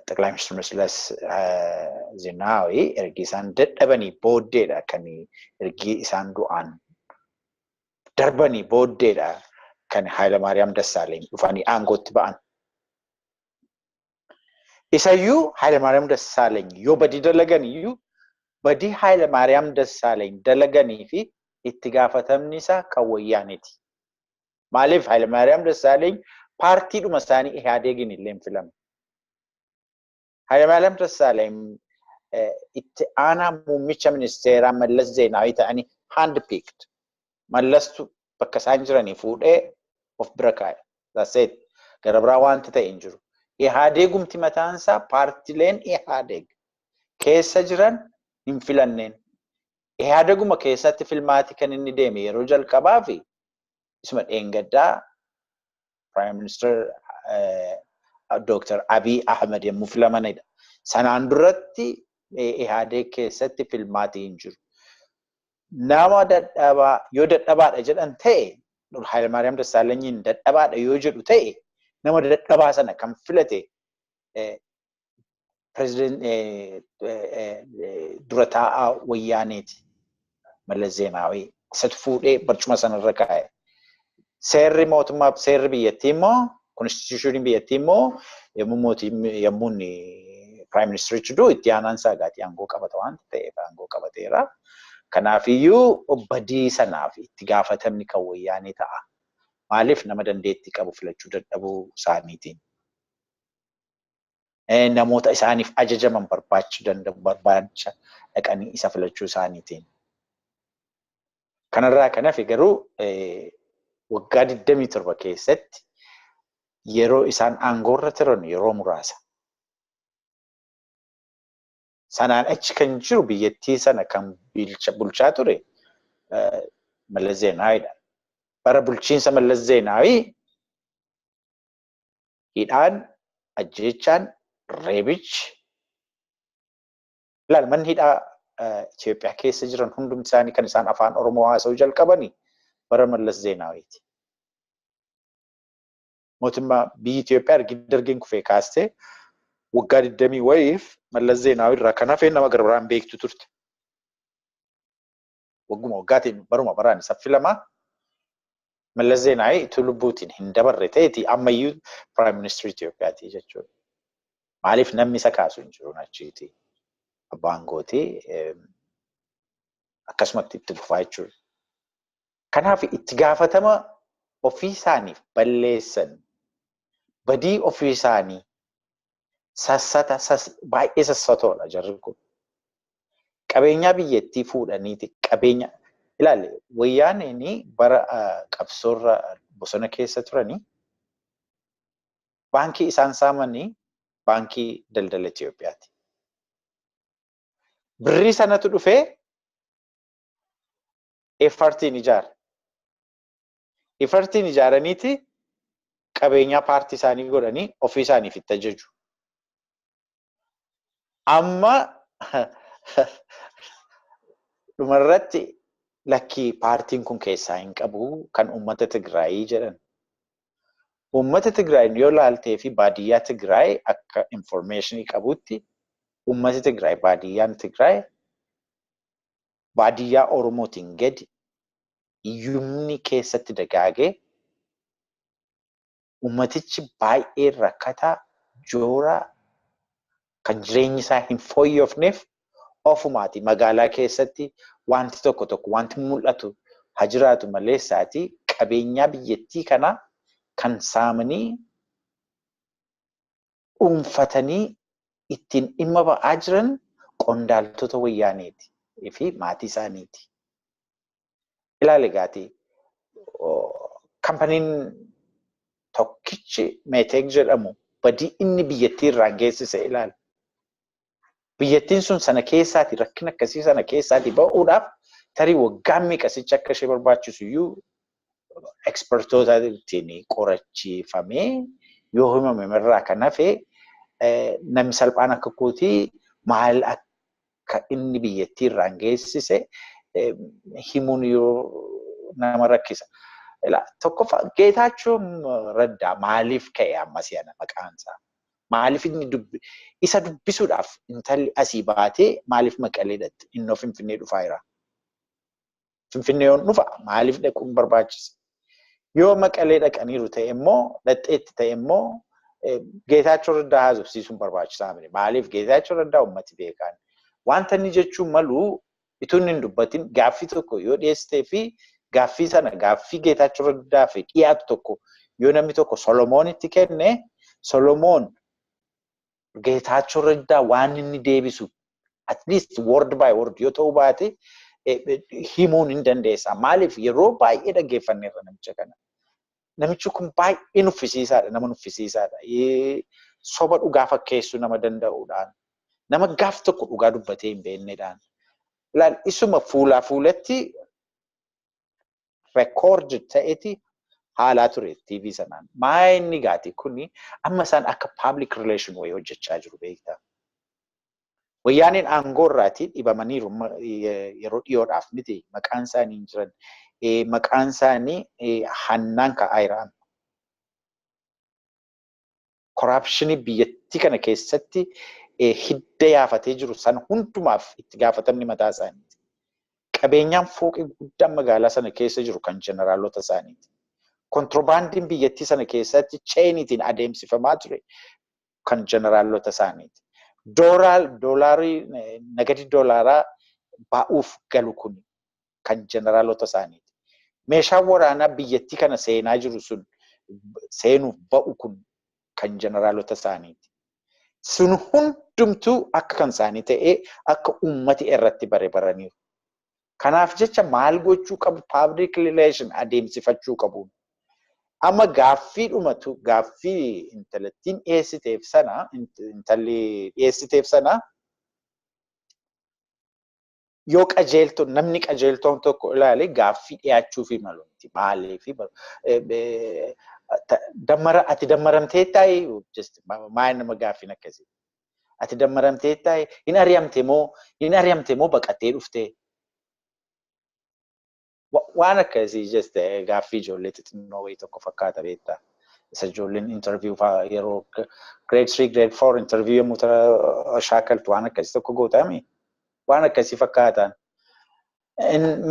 ጠቅላይ ሚኒስትር መለስ ዜናዊ ergi isaan dadhabanii booddeedha kan ergi isaan du'aan darbanii booddeedha kan Hayilamaariyaam Dassaalany dhufanii aangootti ba'an. Isayyuu Hayilamaariyaam Dassaalany yoo badii dalagan iyyuu badii Hayilamaariyaam Dassaalany dalaganii fi itti gaafatamni isaa kan wayyaaneeti. Maaliif Hayilamaariyaam Dassaalany paartiidhuma isaanii Ihaadeegin illee hin filamne. Hayilamaariyaam Dassaalany itti aanaa muummicha ministeeraa Mallas Zeenaawii ta'anii handpicked. Mallastu bakka isaan jiranii fuudhee of bira kaa'e. That's it. Gara biraa wanti ta'e hin jiru. Ihaadeegumti mataan isaa paartileen Ihaadeeg keessa jiran hin filanneen. Ihaadeeguma keessatti filmaati kan inni deeme yeroo jalqabaa fi isuma dheengaddaa Prime Minister Dr. Abiy Ahmed yommuu filamanidha. Sanaan duratti Ihaadeeg keessatti filmaati hin jiru. Nama dadhabaa yoo dadhabaadha jedhan ta'e Hayilamaariyaam Dassaalanyiin dadhabaadha yoo jedhu ta'e nama dadhabaa sana kan filate dura taa'aa wayyaaneeti Mallas Zeenaawii isatu fuudhee barcuma sanarra kaa'e. Seerri mootummaa seerri biyyattii immoo konstituushinii biyyattii immoo yommuu Prime Ministerichi du'u itti aanaan isaa gaatii aangoo qabata waan ta'eef aangoo qabateera. Kanaafiyyuu badii sanaaf itti gaafatamni kan wayyaanee ta'a. Maaliif nama dandeettii qabu filachuu dadhabuu isaaniitiin. Namoota isaaniif ajajaman barbaacha dhaqanii isa filachuu isaaniitiin. Kanarraa kan hafe garuu waggaa 27 keessatti yeroo isaan aangoorra turan yeroo muraasa. Sanaan achi kan jiru biyyattii sana kan bulchaa ture Mallas Zeenaawiidha. Bara bulchiinsa Mallas Zeenaawii hidhaan, ajjeechaan, reebichi ilaal manni hidhaa Itoophiyaa keessa jiran hundumti isaanii kan isaan afaan Oromoo haasa'uu jalqabanii bara Mallas Zeenaawiiti. Mootummaa biyyi Itoophiyaa ergi dargiin kufee kaastee waggaa 20 wayiif Mallas Zeenaawii irraa kan hafee nama garbiraan beektu turte. Wagguma waggaatiin baruma baraan isa filamaa Mallas Zeenaawii itti lubbuutiin hin dabarre ta'eeti ammayyuu Prime Minister Itoophiyaati jechuudha. Maaliif namni isa kaasu hin jiru achiiti. Abbaan gootii akkasumatti itti fufaa jechuudha. Kanaaf itti gaafatama ofii isaaniif balleessan badii ofii isaanii baay'ee sassatoodha jarri kun. Qabeenyaa biyyattii fuudhaniiti qabeenya ilaalle wayyaaneen bara qabsoorra bosona keessa turanii baankii isaan saamanii baankii daldala Itoophiyaati. Birrii sanatu dhufee effartiin ijaara. Effartiin ijaaraniiti qabeenyaa paartii isaanii godhanii ofii isaaniif itti ajaju. Amma dhumarratti lakkii paartiin kun keessaa hin qabu kan uummata Tigraayii jedhan. Uummata Tigraay yoo laaltee fi baadiyyaa Tigraay akka informationii qabutti uummati Tigraay baadiyyaan Tigraay baadiyyaa Oromootiin gadi hiyyumni keessatti dagaagee uummatichi baay'ee rakkataa jooraa kan jireenyi isaa hin fooyyofneef ofumaati magaalaa keessatti wanti tokko wanti mul'atu haa jiraatu malee isaatii qabeenyaa biyyattii kana kan saamanii dhuunfatanii ittiin dhimma ba'aa jiran qondaaltota wayyaaneeti fi maatii isaaniiti. Ilaali gaatii kaampaniin tokkichi Meeteek jedhamu badii inni biyyattii irraa geessise ilaali. biyyattiin sun sana keessaati rakkina akkasii sana keessaati ba'uudhaaf tarii waggaa meeqasicha akka ishee barbaachisu iyyuu ekspertootaatiin qorachiifamee yoo himame irraa kan hafe namni salphaan akka kootii maal akka inni biyyattii irraan geessise himuun yoo nama rakkisa. Tokkoffaa Geetaachoon Raddaa maaliif ka'e ammas yana maqaansaa? Maaliif inni isa dubbisuudhaaf intalli asii baatee maaliif Maqalee dhaqxe? Innoo Finfinnee dhufaa jira. Finfinnee yoon dhufa maaliif dhaquun barbaachisa? Yoo Maqalee dhaqaniiru ta'e immoo dhaqxeetti ta'e immoo Geetaachoo Raddaa haasofsiisuun barbaachisaa miti. Maaliif Geetaachoo Raddaa uummati beekan? Wanta inni jechuun malu utuu hin dubbatin gaaffii tokko yoo dhiyeessitee fi gaaffii sana gaaffii Geetaachoo Raddaa fi dhiyaatu tokko yoo namni tokko Solomoonitti kenne Solomoon Geetaachoo Raddaa waan inni deebisu at least word by word yoo ta'u baate himuun hin dandeessa. Maaliif yeroo baay'ee dhaggeeffanneerra namicha kana. Namichi kun baay'ee nuffisiisaadha, nama nuffisiisaadha. Soba dhugaa fakkeessuu nama danda'uudhaan. Nama gaaf tokko dhugaa dubbatee hin beeknedhaan. Ilaal isuma fuulaa fuulatti record ta'eeti haalaa ture TV sanaan. Maa inni gaati kuni amma isaan akka public relation wayii hojjechaa jiru beektaa. Wayyaaniin aangoo irraatii dhibamaniiru yeroo dhiyoodhaaf miti maqaan isaanii hin jiran. Maqaan isaanii Hannaan Ka'aayiraan. Korapshinii biyyattii kana keessatti hidda yaafatee jiru san hundumaaf itti gaafatamni mataa isaaniiti. Qabeenyaan fooqii guddaan magaalaa sana keessa jiru kan jeneraalota isaaniiti. Kontiroobaandiin biyyattii sana keessatti cheeniitiin adeemsifamaa ture kan jeneraalota isaaniiti. Doolaarii nagadi doolaaraa baa'uuf galu kun kan jeneraalota isaaniiti. Meeshaan waraanaa biyyattii kana seenaa jiru sun seenuuf ba'u kun kan jeneraalota isaaniiti. Sun hundumtuu akka kan isaanii ta'ee akka uummati irratti baraniiru. Kanaaf jecha maal gochuu qabu public relation adeemsifachuu qabu. Amma gaaffii dhumatu gaaffii intalattiin dhiyeessiteef sana intalli dhiyeessiteef sana yoo qajeeltoon namni qajeeltoon tokko ilaale gaaffii dhiyaachuufi malu miti maaliif ati dammaramtee taa'ee maal nama gaaffiin akkasii ati dammaramtee taa'ee hin ari'amte moo baqattee dhuftee waan akkasii gaaffii ijoollee xixinnoo wayii tokko fakkaata beektaa. Isa ijoolleen interview yeroo grade 3 grade 4 interview yommuu shaakaltu waan akkasii tokko gootaami. Waan akkasii fakkaataan.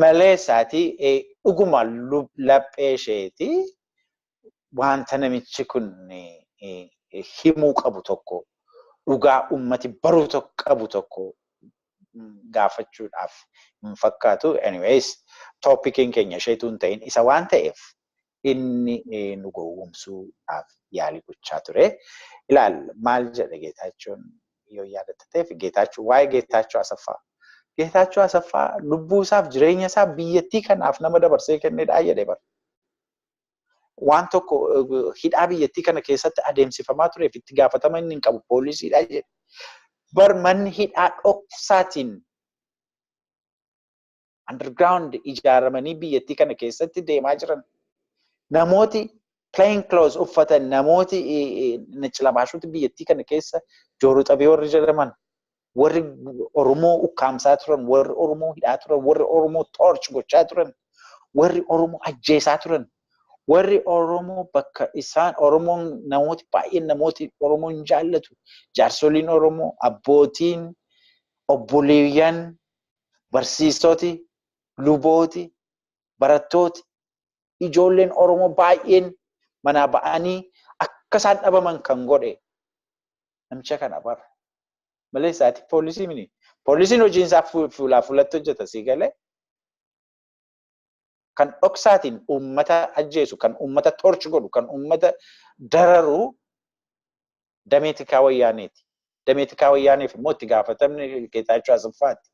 Malee isaatii dhuguma laphee isheeti wanta namichi kun himuu qabu tokko dhugaa uummati baruu qabu tokko gaafachuudhaaf hin fakkaatu. Anyways, toopikiin keenya isheetu hin ta'in isa waan ta'eef inni nu gowwoomsuudhaaf yaalii gochaa ture. Ilaal maal jedhe Geetaachoon yoo yaadattateef waa'ee Geetaachoo Asaffaa. Geetaachoo Asaffaa lubbuu isaaf jireenya isaa biyyattii kanaaf nama dabarsee kennedhaa jedhe bara. Waan tokko hidhaa biyyattii kana keessatti adeemsifamaa tureef itti gaafatama inni hin qabu poolisiidhaa jedhe. Bar manni hidhaa dhoksaatiin underground ijaaramanii biyyattii kana keessatti deemaa jiran. Namooti plain clothes uffatan namooti nachilabaashuuti biyyattii kana keessa jooruu xabee warri jedhaman warri Oromoo ukkaamsaa turan warri Oromoo hidhaa turan warri Oromoo torch gochaa turan warri Oromoo ajjeesaa turan warri Oromoo bakka isaan Oromoon namooti baay'een namooti Oromoon jaallatu jaarsoliin Oromoo abbootiin obboleeyyan barsiisoti lubooti barattooti ijoolleen Oromoo baay'een manaa ba'anii akka isaan dhabaman kan godhe namicha kana bara. Malee isaati poolisii mini. Poolisiin hojiin isaa fuulaa fuulatti hojjeta sii galee. Kan dhoksaatiin uummata ajjeesu, kan uummata torch godhu, kan uummata dararu dameetikaa wayyaaneeti. Dameetikaa wayyaaneef immoo itti gaafatamni Geetaachoo Asaffaati.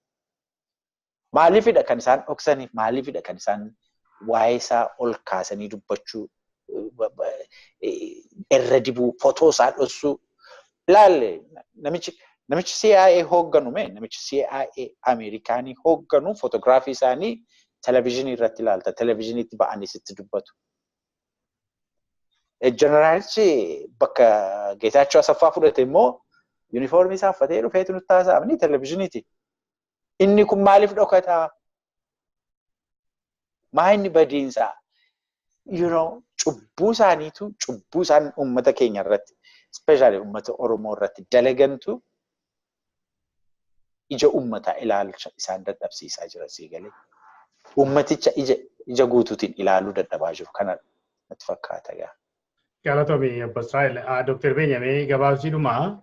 Maaliifidha kan isaan dhoksaniif? Maaliifidha kan isaan waa'ee isaa ol kaasanii dubbachuu, irra dibuu, fotoo isaa dhossuu? Ilaalle namichi Namichi CIA hoogganu mee namichi CIA Ameerikaanii hoogganu fotoogiraafii isaanii televezyiinii irratti ilaalta. Televezyiiniitti ba'anii sitti dubbatu. Jeneraalichi bakka Geetaachoo Asaffaa fudhate immoo yuunifoormii isaa uffatee dhufeetu nutti haasa'amni televezyiiniiti. Inni kun maaliif dhokataa? Maa inni badiinsaa? Cubbuu isaaniitu cubbuu isaan uummata keenya irratti, ispeeshaalii uummata Oromoo irratti dalagantu ija uummataa ilaalcha isaan dadhabsiisaa jira siigalee. Uummaticha ija guutuutiin ilaaluu dadhabaa jiru. Kana natti fakkaata gaa. Galatoomii Obboo Israael. Dr.Benyaa gabaabsiidhumaa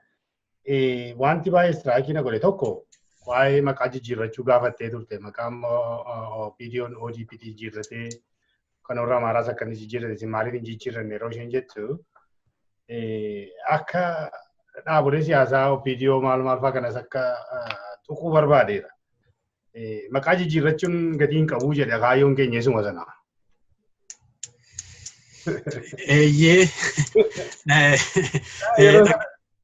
wanti baay'ee istiraakii godhe tokko waa'ee maqaa jijjiirrachuu gaafattee turte. Maqaan viidiyoon ODPT jijjiirratee kan warra Amaaraas akka inni jijjiirrate maaliif hin jijjiirranne yeroo isheen jettu akka dhaabolee siyaasaa viidiyoo maal fa'aa kanas akka tuquu barbaadeera. Maqaa jijjiirrachuun gatii hin qabu jedhe kaayyoon keenya isuma sana.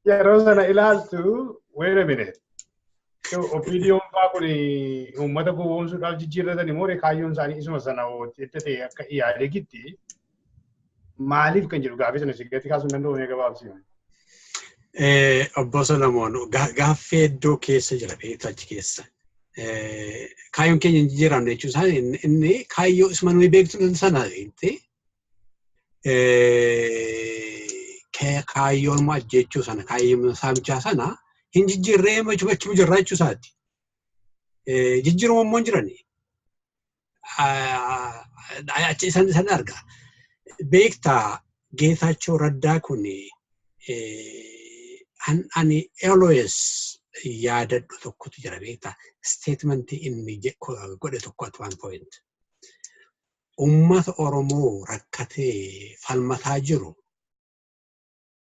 Yeroo sana ilaaltu wait a minute. Viidiyoon fa'aa kun uummata gowwoomsuudhaaf jijjiirratan immoo kaayyoon isaanii isuma sana ta'e akka yaadee gitti maaliif kan jedhu gaaffii sana siggatti kaasuu hin danda'u gabaabsiifame. Obboo Solomon gaaffii iddoo keessa jira achi keessa. Kaayyoon keenya hin jijjiiramne jechuun inni kaayyoo isuma nuyi beektu sana kaayyoon ajjechuu sana kaayyoon saamichaa sana hin jijjiirree machuu jirraa jechuu isaati. Jijjiiruma immoo hin jirani. Achi isaan argaa. Beektaa Geetaachoo Raddaa kun ani always yaadadhu tokkotu jira beektaa. Statementii inni godhe tokko at one point. Uummata Oromoo rakkatee falmataa jiru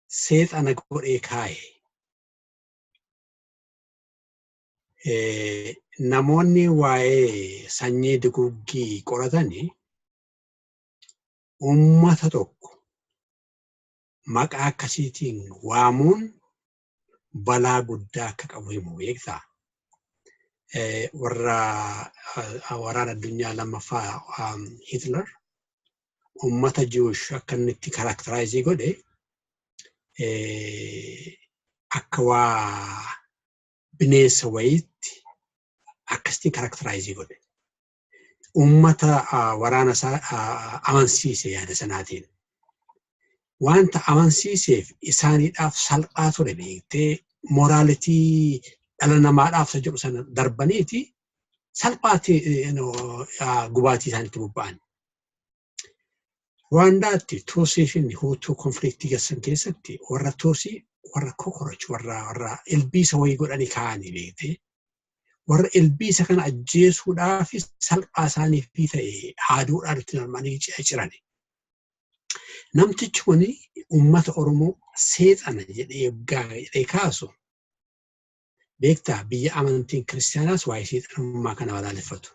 seexana godhee kaa'e. Namoonni waa'ee sanyii duguggii qoratanii uummata tokko maqaa akkasiitiin waamuun balaa guddaa akka qabu himu beektaa. Waraana addunyaa lammaffaa Hitler uummata Jewish akka inni itti karakterize godhe akka waa bineensa wayiitti akkasitti karakterize godhe. Uummata waraana isaa amansiise yaada sanaatiin. Wanta amansiiseef isaaniidhaaf salphaa ture beektee moraalitii dhala namaadhaaf jedhu sana darbaniiti salphaatti gubaatii isaaniitti bobba'an. Rwaandaatti Tuusii fi Huutuu konfliktii geessan keessatti warra Tuusii warra kokoroch warra ilbiisa wayii godhanii kaa'anii beektee warra ilbiisa kana ajjeesuudhaaf salphaa isaaniif ta'e haaduudhaan itti normanii cirani. Namtichi kun uummata Oromoo seexana jedhee kaasu beektaa biyya amantiin kiristaanaas waa'ee seexanummaa kana balaaleffatu.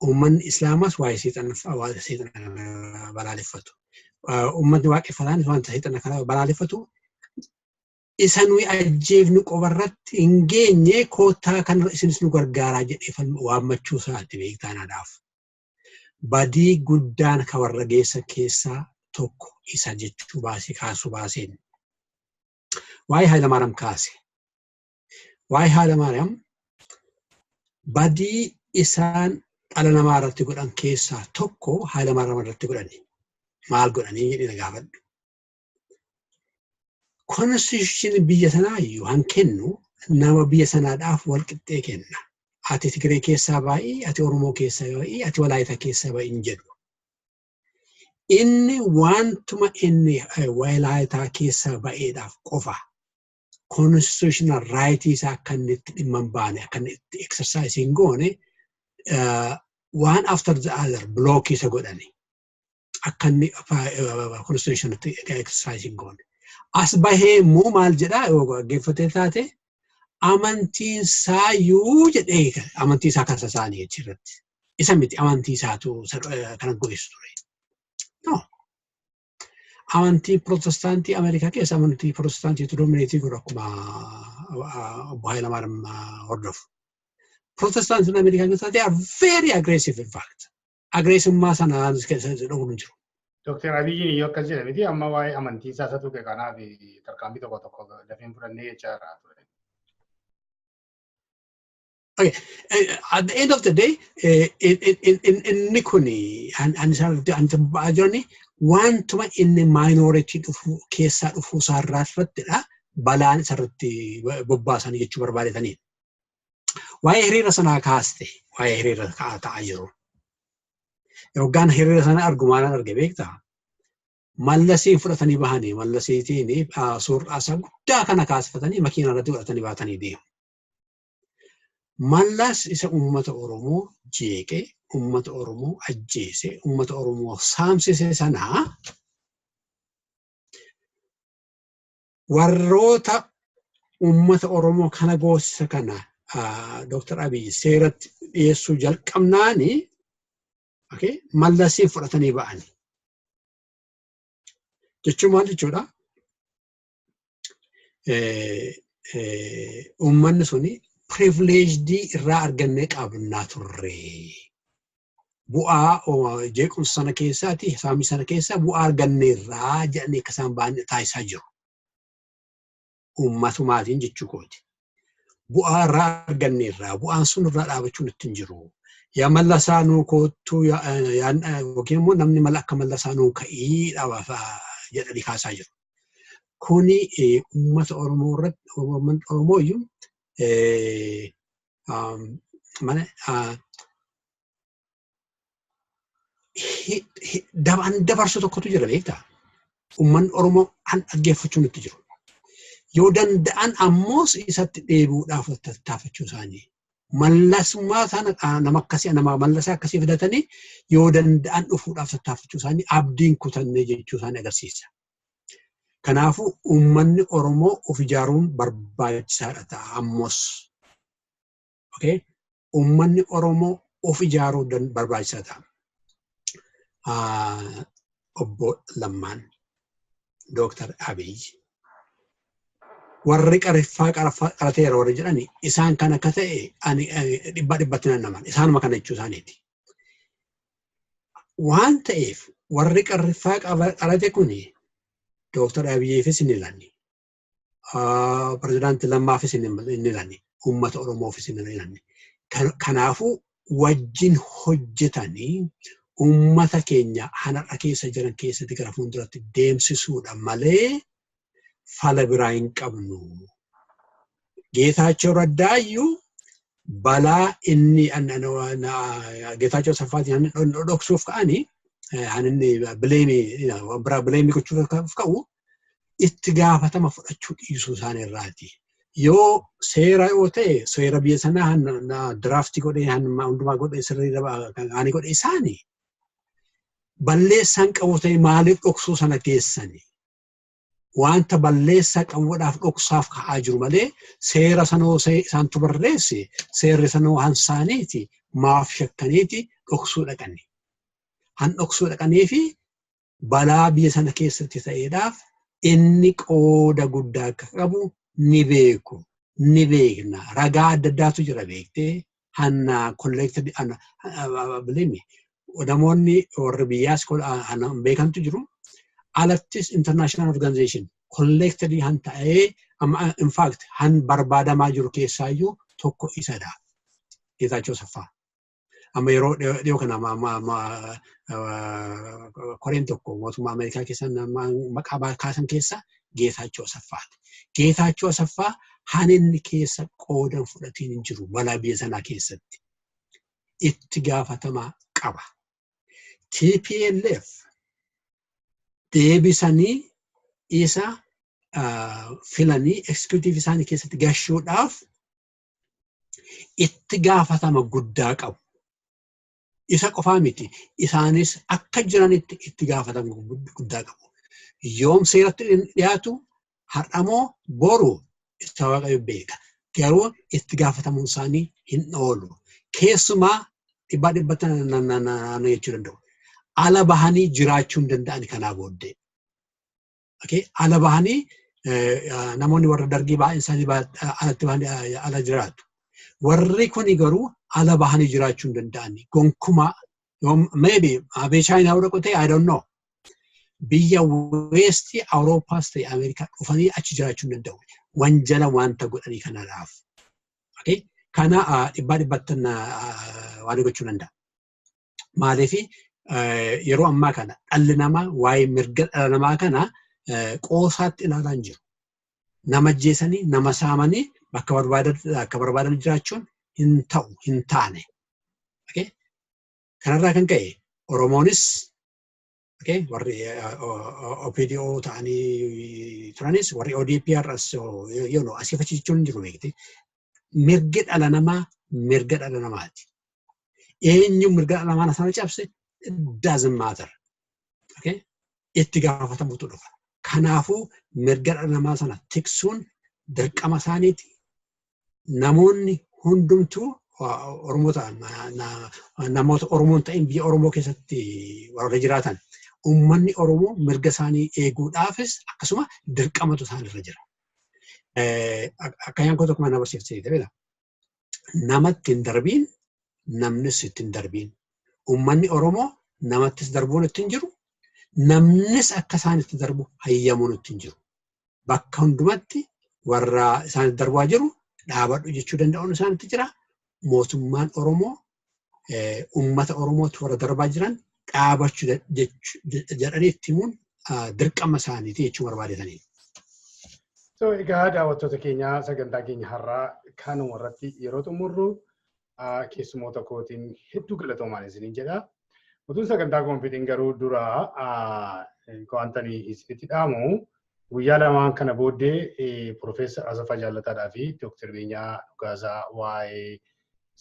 Uummanni Islaamaas waa'ee seexana kana balaaleffatu. Uummanni waaqeffataanis wanta seexana kana balaaleffatu. Isa nuyi ajjeefnu qofarratti hin geenye koottaa kanarra isinis nu gargaaraa jedhee waammachuu isaati beektaanaadhaaf. Badii guddaan kan warra geessa keessaa tokko isa jechuu kaasuu baaseen. Waa'ee Hayilamaariyaam kaase. Waa'ee Hayilamaariyaam badii isaan dhala namaa irratti godhan keessaa tokko Hayilamaariyaam irratti godhani. Maal godhanii jedhee na gaafadhu. Konstituushinii biyya sanaa iyyuu han kennu nama biyya sanaadhaaf wal qixxee kenna. Ati Tigree keessaa baay'ee, ati Oromoo keessaa baay'ee, ati Walaayitaa keessaa baay'ee hin jedhu. Inni wantuma inni Walaayitaa keessaa baay'eedhaaf qofa constitutional right isaa akka inni itti dhimma hin baane, akka inni itti exercise hin goone one after the other block isa godhani. Akka inni constitutional exercise hin goone. As bahee immoo maal jedhaa geeffatee taate amantiin isaayyuu jedhee amantii isaa kan sasaanii jechirratti. Isa miti amantii isaatu kana godhisu ture. No. Amantii Protestaantii Ameerikaa keessa amantii Protestaantiitu domineetii godhu akkuma Obboo Hayilamaariyaam hordofu. Protestants in America, they are very aggressive in fact. Aggressive maasa na dhuguu jiru. Dr. Abiyyiin yoo akkas jedhameti amma waa'ee amantii isaa tuqe kanaaf tarkaanfii tokko lafeen fudhannee jechaa ture. Okay, at the end of the day, in Nikuni and Bajoni, one to in the minority of Kesa of Husarra, Balan Sarati, Bobas and Yuchuber Baritani. Why Hirirasana Caste? Why Hiriratayo? Your gun Hirisan Argumana or Gevecta. Malasi for Tanibahani, Malasiti, Sur Asag, Dakanakas for Tani, Makina to Tanibatani deal. Mallas is a ummata Oromoo jeeqe, ummata Oromoo ajjeese, ummata Oromoo saamsise sana warroota ummata Oromoo kana goosa kana Dr. Abiy seeratti dhiyeessuu jalqabnaani okay mallasiin fudhatanii ba'ani. Jechuun maal jechuudha? Uummanni suni privileged irraa argannee qabnaa turre. Bu'aa jeequmsa sana keessaati, saamii sana keessaa bu'aa argannee irraa jedhanii akka isaan ba'an taasisaa jiru. Uummatumaatiin jechuu kooti. Bu'aa irraa argannee irraa bu'aan sun irraa dhaabachuun ittiin jiru. Yaa mallasaa nuu koottuu yookiin immoo namni mala akka mallasaa nuu ka'ii dhaaba jedhanii kaasaa jiru. Kuni uummata Oromoo irratti Oromoo iyyuu dabarsu tokkotu jira beektaa. Uummanni Oromoo an dhaggeeffachuun itti jiru. Yoo danda'an ammoos isatti deebi'uudhaaf tattaafachuu isaanii. Mallasummaa sana nama akkasii nama mallasaa akkasii fidatanii yoo danda'an dhufuudhaaf tattaafachuu isaanii abdiin kutannee jechuu isaanii agarsiisa. Kanaafuu uummanni Oromoo of ijaaruun barbaachisaadha ta'a ammoos. Okay? Uummanni Oromoo of ijaaruu barbaachisaa ta'a. Obbo Lammaan, Dr. Abiy. Warri qariffaa qarateera warri jedhani isaan kan akka ta'e ani dhibbatti nan naman isaanuma kana jechuu isaaniiti. Waan ta'eef warri qariffaa qarate kuni Dr. Abiyyiifis hin ilaanne. Pirezidaantii Lammaafis hin ilaanne. Uummata Oromoofis hin ilaanne. Kanaafuu wajjin hojjetanii uummata keenya har'a keessa jiran keessatti gara fuulduratti deemsisuudha malee fala biraa hin qabnu. Geetaachoo Raddaayyuu balaa inni Geetaachoo Saffaatiin dhoksuuf ka'anii inni bileemii gochuuf ka'u itti gaafatama fudhachuu dhiisuu isaan irraati. Yoo seera yoo ta'e seera biyya sanaa diraaftii godhee hundumaa godhee sirriidha ani godhee isaanii balleessaan qabu ta'e maaliif dhoksuu sana keessani? Wanta balleessaa qabuudhaaf dhoksaaf ka'aa jiru malee seera sanoo isaantu barreesse seerri sanoo hansaaniiti maaf shakkaniiti dhoksuu dhaqani. Han dhoksuu dhaqanii fi balaa biyya sana keessatti ta'eedhaaf inni qooda guddaa akka qabu ni beeku, ni beekna. Ragaa adda addaatu jira beektee hanna collected bilimi. Namoonni warri biyyaas beekantu jiru. Alattis international organization collected han ta'ee in fact han barbaadamaa jiru keessaayyuu tokko isadha. Geetaachoo Saffaa. Amma yeroo dhiyoo kana Koreen tokko mootummaa Ameerikaa keessa maqaa kaasan keessa Geetaachoo Saffaati. Geetaachoo Saffaa han inni keessa qoodan fudhatiin hin jiru balaa biyya sanaa keessatti. Itti gaafatamaa qaba. TPLF deebisanii isa filanii executive isaanii keessatti gashuudhaaf itti gaafatama guddaa qabu. Isa qofaa miti isaanis akka jiranitti itti gaafatama guddaa qabu. Yoom seeratti dhiyaatu har'amoo boru isa waaqayyo beeka. Garuu itti gaafatamuun isaanii hin oolu. Keessumaa dhibbatti jechuu danda'u. Ala bahanii jiraachuu hin danda'an kanaa booddee. Okay? Ala bahanii namoonni warra dargii baay'een isaanii alatti bahanii ala jiraatu. Warri kuni garuu ala bahanii jiraachuu hin danda'ani. Gonkumaa maybe abee Chaayinaa warra qotee I don't know. Biyya Weestii Awuroopaas ta'e Ameerikaa dhufanii achi jiraachuu hin danda'u. Wanjala wanta godhanii kanaaf. Kana dhibbattan waan gochuu danda'a. Maaliif yeroo ammaa kana dhalli namaa waa'ee mirga dhala namaa kana qoosaatti ilaalaa hin jiru. Nama ajjeesanii nama saamanii bakka barbaadan jiraachuun hin ta'u hin taane. Kanarraa kan ka'e Oromoonis warri OPDO ta'anii turanis warri ODP har'as asii fachi jechuun hin jiru beekte. Mirga dhala namaa mirga dhala namaati. Eenyu mirga dhala namaa sana cabse doesn't matter. Itti gaafatamutu dhufa. Kanaafuu mirga dhala namaa sana tiksuun dirqama isaaniiti. Namoonni hundumtuu Oromoo ta'an namoota Oromoon ta'in biyya Oromoo keessatti warra jiraatan uummanni Oromoo mirga isaanii eeguudhaafis akkasuma dirqamatu isaanirra jira. Akkayaan koo tokkuma nama barsiiftee ta'edha. Namatti hin darbiin namnis itti hin darbiin. Uummanni Oromoo namattis darbuun itti hin jiru. Namnis akka isaan itti darbu hayyamuun itti hin jiru. Bakka hundumatti warra isaan itti darbaa jiru dhaabadhu jechuu danda'uun isaanitti jira. Mootummaan Oromoo uummata Oromootti warra darbaa jiran dhaabachuu jedhanii itti himuun dirqama isaaniiti jechuu barbaadetanii. Egaa daawwattoota keenyaa sagantaa keenya har'aa kanuma irratti yeroo xumurru keessummoota kootiin hedduu galatoomaa isiniin jedha. Utuun sagantaa koonfiitiin garuu dura wantani isinitti dhaamu guyyaa lamaan kana booddee Profeesar Asaffaa Jaallataadhaa fi Dr.Benyaa Dhugaasaa waa'ee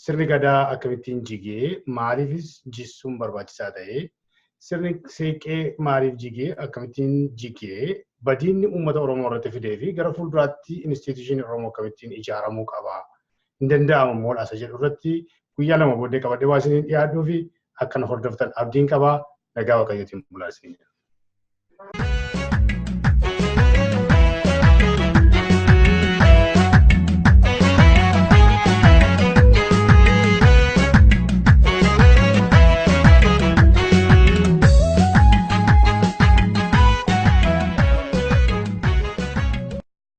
sirni gadaa akkamittiin jigee maaliifis jissuun barbaachisaa ta'e sirni seeqee maaliif jigee akkamittiin jigee badiinni uummata Oromoo irratti fidee fi gara fuulduraatti instituushinii Oromoo akkamittiin ijaaramuu qaba. Hin danda'amu immoo dhaasa jedhu irratti guyyaa lama booddee qabadhee waa isiniin dhiyaadhuu fi akkana hordoftan abdiin qabaa nagaa waaqayyootiin bulaa isiniin.